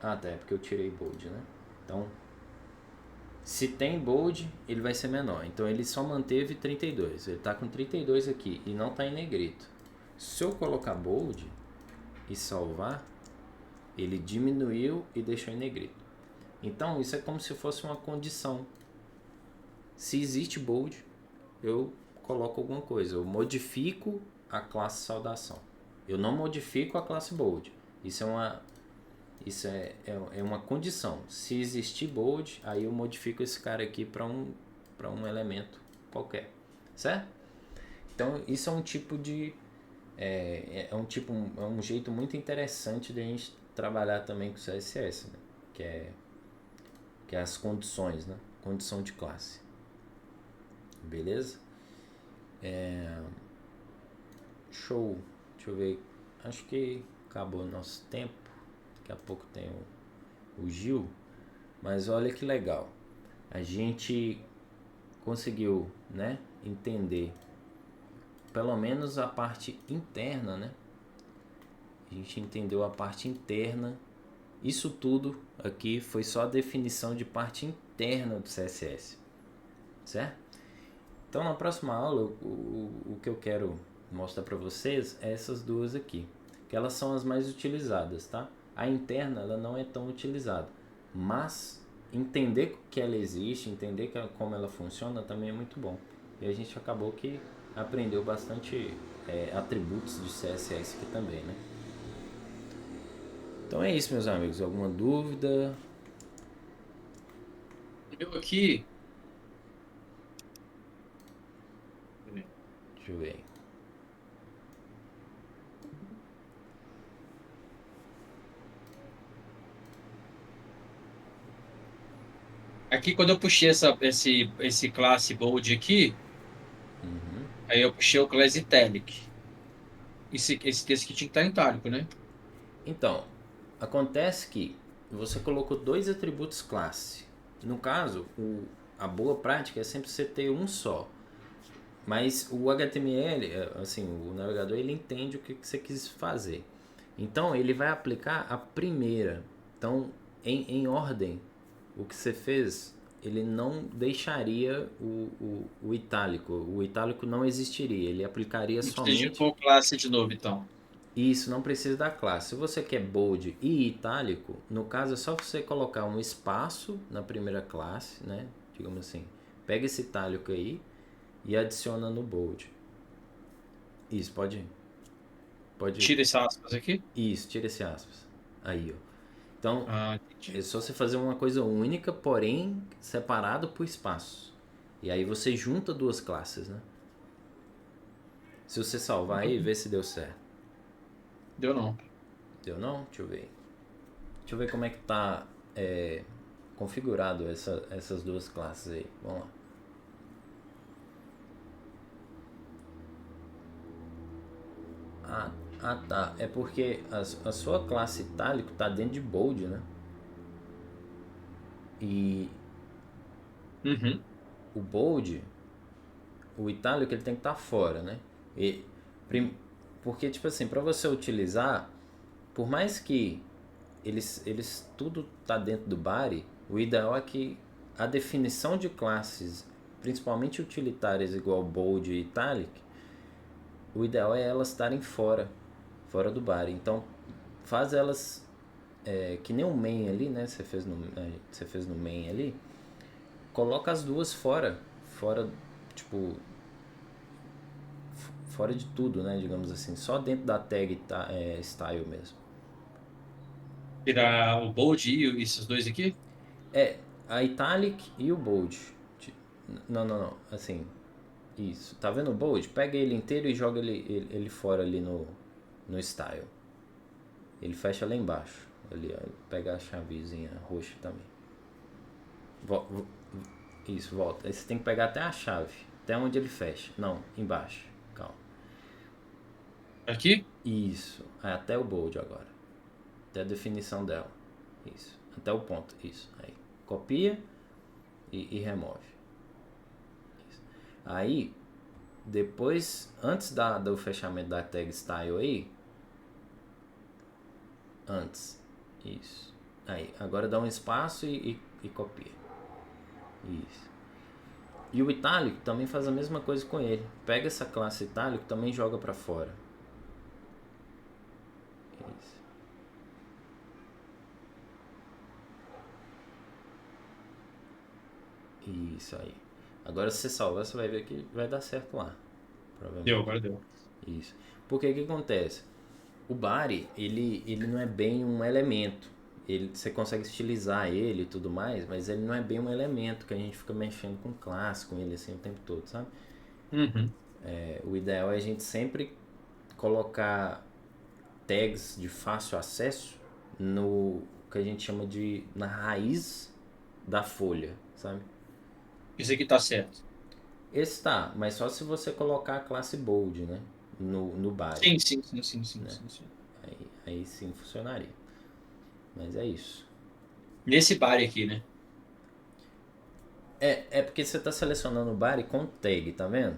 Ah, tá, é porque eu tirei bold, né? Então, se tem bold, ele vai ser menor. Então ele só manteve 32. Ele está com 32 aqui e não está em negrito. Se eu colocar bold e salvar, ele diminuiu e deixou em negrito. Então isso é como se fosse uma condição. Se existe bold, eu coloco alguma coisa. Eu modifico a classe saudação. Eu não modifico a classe bold. Isso é uma condição. Se existir bold, aí eu modifico esse cara aqui para um elemento qualquer, certo? Então isso é um tipo de é um jeito muito interessante de a gente trabalhar também com o CSS, né? que é as condições, né? Condição de classe, beleza? Show. Deixa eu ver, acho que acabou o nosso tempo. Daqui a pouco tem o Gil, mas olha que legal, a gente conseguiu, né, entender pelo menos a parte interna, né? A gente entendeu a parte interna. Isso tudo aqui foi só a definição de parte interna do CSS, certo? Então na próxima aula o que eu quero mostrar para vocês é essas duas aqui, que elas são as mais utilizadas, tá? A interna ela não é tão utilizada, mas entender que ela existe, entender como ela funciona também é muito bom. E a gente acabou que aprendeu bastante atributos de CSS aqui também, né? Então é isso, meus amigos. Alguma dúvida? Eu aqui. Deixa eu ver. Aqui, quando eu puxei esse classe bold aqui, aí eu puxei o class italic. Esse texto aqui tinha que estar em itálico, né? Então, acontece que você colocou dois atributos classe. No caso, a boa prática é sempre você ter um só. Mas o HTML, assim, o navegador, ele entende o que você quis fazer. Então, ele vai aplicar a primeira. Então, em ordem, o que você fez, ele não deixaria o itálico. O itálico não existiria. Ele aplicaria Não precisa de somente... pôr classe de novo, então. Isso, não precisa da classe. Se você quer bold e itálico, no caso é só você colocar um espaço na primeira classe, né? Digamos assim, pega esse itálico aí e adiciona no bold. Isso, pode. Tira esse aspas aqui. Isso, tira esse aspas. Aí, ó. Então, Ah, entendi. é só você fazer uma coisa única, porém separado por espaço. E aí você junta duas classes, né? Se você salvar aí, vê se deu certo. Deu não. Deu não? Deixa eu ver. Deixa eu ver como é que tá configurado essas duas classes aí. Vamos lá. Tá. É porque a sua classe itálico tá dentro de bold, né? E Uhum. o bold, o itálico, ele tem que estar fora, né? Porque, tipo assim, para você utilizar, por mais que eles tudo tá dentro do body, o ideal é que a definição de classes, principalmente utilitárias igual bold e italic, o ideal é elas estarem fora do body. Então faz elas que nem o main ali, né? Você fez no main ali, coloca as duas fora, tipo, fora de tudo, né? Digamos assim, só dentro da tag style mesmo. Tirar o bold e esses dois aqui? A italic e o bold. Não. Assim, isso. Tá vendo o bold? Pega ele inteiro e joga ele fora ali no style. Ele fecha lá embaixo. Ali, ó. Pega a chavezinha roxa também. Isso, volta. Aí você tem que pegar até a chave. Até onde ele fecha. Não, embaixo. Calma. Aqui? Isso. Até o bold agora. Até a definição dela. Isso. Até o ponto. Isso. Aí. Copia e remove. Isso. Aí, depois, antes do fechamento da tag style aí. Antes. Isso. Aí. Agora dá um espaço e copia. Isso. E o itálico também faz a mesma coisa com ele. Pega essa classe itálico e também joga para fora. Isso aí. Agora se você salvar, você vai ver que vai dar certo lá. Deu, agora deu. Isso. Porque o que acontece? O body, ele não é bem um elemento. Você consegue estilizar ele e tudo mais, mas ele não é bem um elemento que a gente fica mexendo com classe, com ele assim o tempo todo, sabe? Uhum. O ideal é a gente sempre colocar tags de fácil acesso no que a gente chama de na raiz da folha, sabe? Isso aqui tá certo. Esse tá, mas só se você colocar a classe bold, né? No body. Sim. Né? Aí sim funcionaria. Mas é isso. Nesse body aqui, né? É porque você está selecionando o body com tag, tá vendo?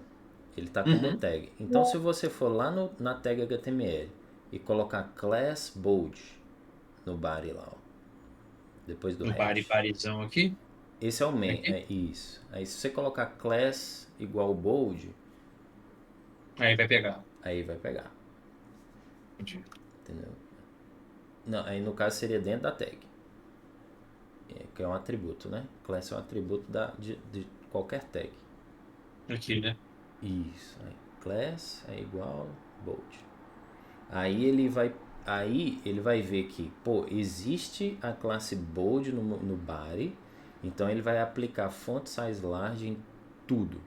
Ele tá como Uhum. tag. Então se você for lá na tag HTML e colocar class bold no body lá, ó, depois do No hash. bodyzão aqui. Esse é o main, Aqui. é isso. Aí se você colocar class igual bold, Aí vai pegar. aí vai pegar. Entendi. Entendeu? Não, aí no caso seria dentro da tag. Que é um atributo, né? Class é um atributo de qualquer tag. Aqui, né? Isso. Aí, class é igual bold. Aí ele vai ver que, pô, existe a classe bold no body, então ele vai aplicar font size large em tudo,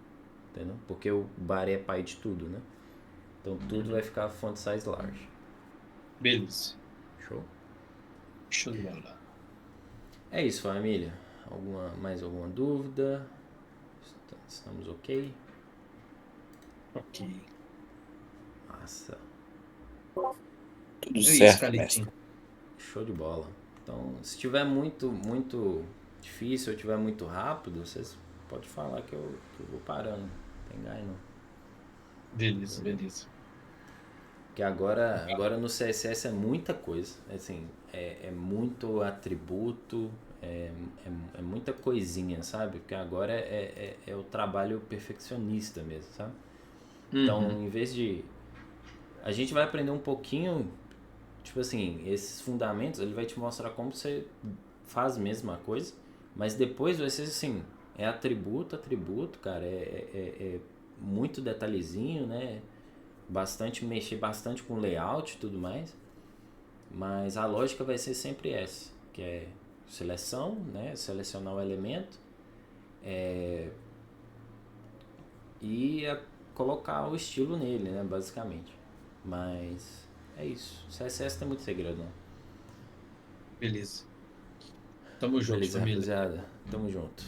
entendeu? Porque o body é pai de tudo, né? Então tudo vai ficar font size large. Beleza. Show? Show de bola. É isso, família. Mais alguma dúvida? Estamos ok? Ok. Massa. Tudo É certo, isso, mestre. Show de bola. Então, se tiver muito difícil ou tiver muito rápido, vocês podem falar que eu vou parando. Não tem ganho não. Beleza. Porque agora no CSS é muita coisa. Assim, é muito atributo, é muita coisinha, sabe? Porque agora é o trabalho perfeccionista mesmo, sabe? Então, em vez de... A gente vai aprender um pouquinho, tipo assim, esses fundamentos, ele vai te mostrar como você faz mesmo a coisa, mas depois vai ser assim, é atributo, cara, é muito detalhezinho, né? Mexer bastante com layout e tudo mais, mas a lógica vai ser sempre essa, que é seleção, né? Selecionar o elemento e colocar o estilo nele, né? Basicamente. Mas é isso. CSS tem muito segredo, não. Beleza. Tamo junto, Beleza, família. rapaziada. Tamo junto.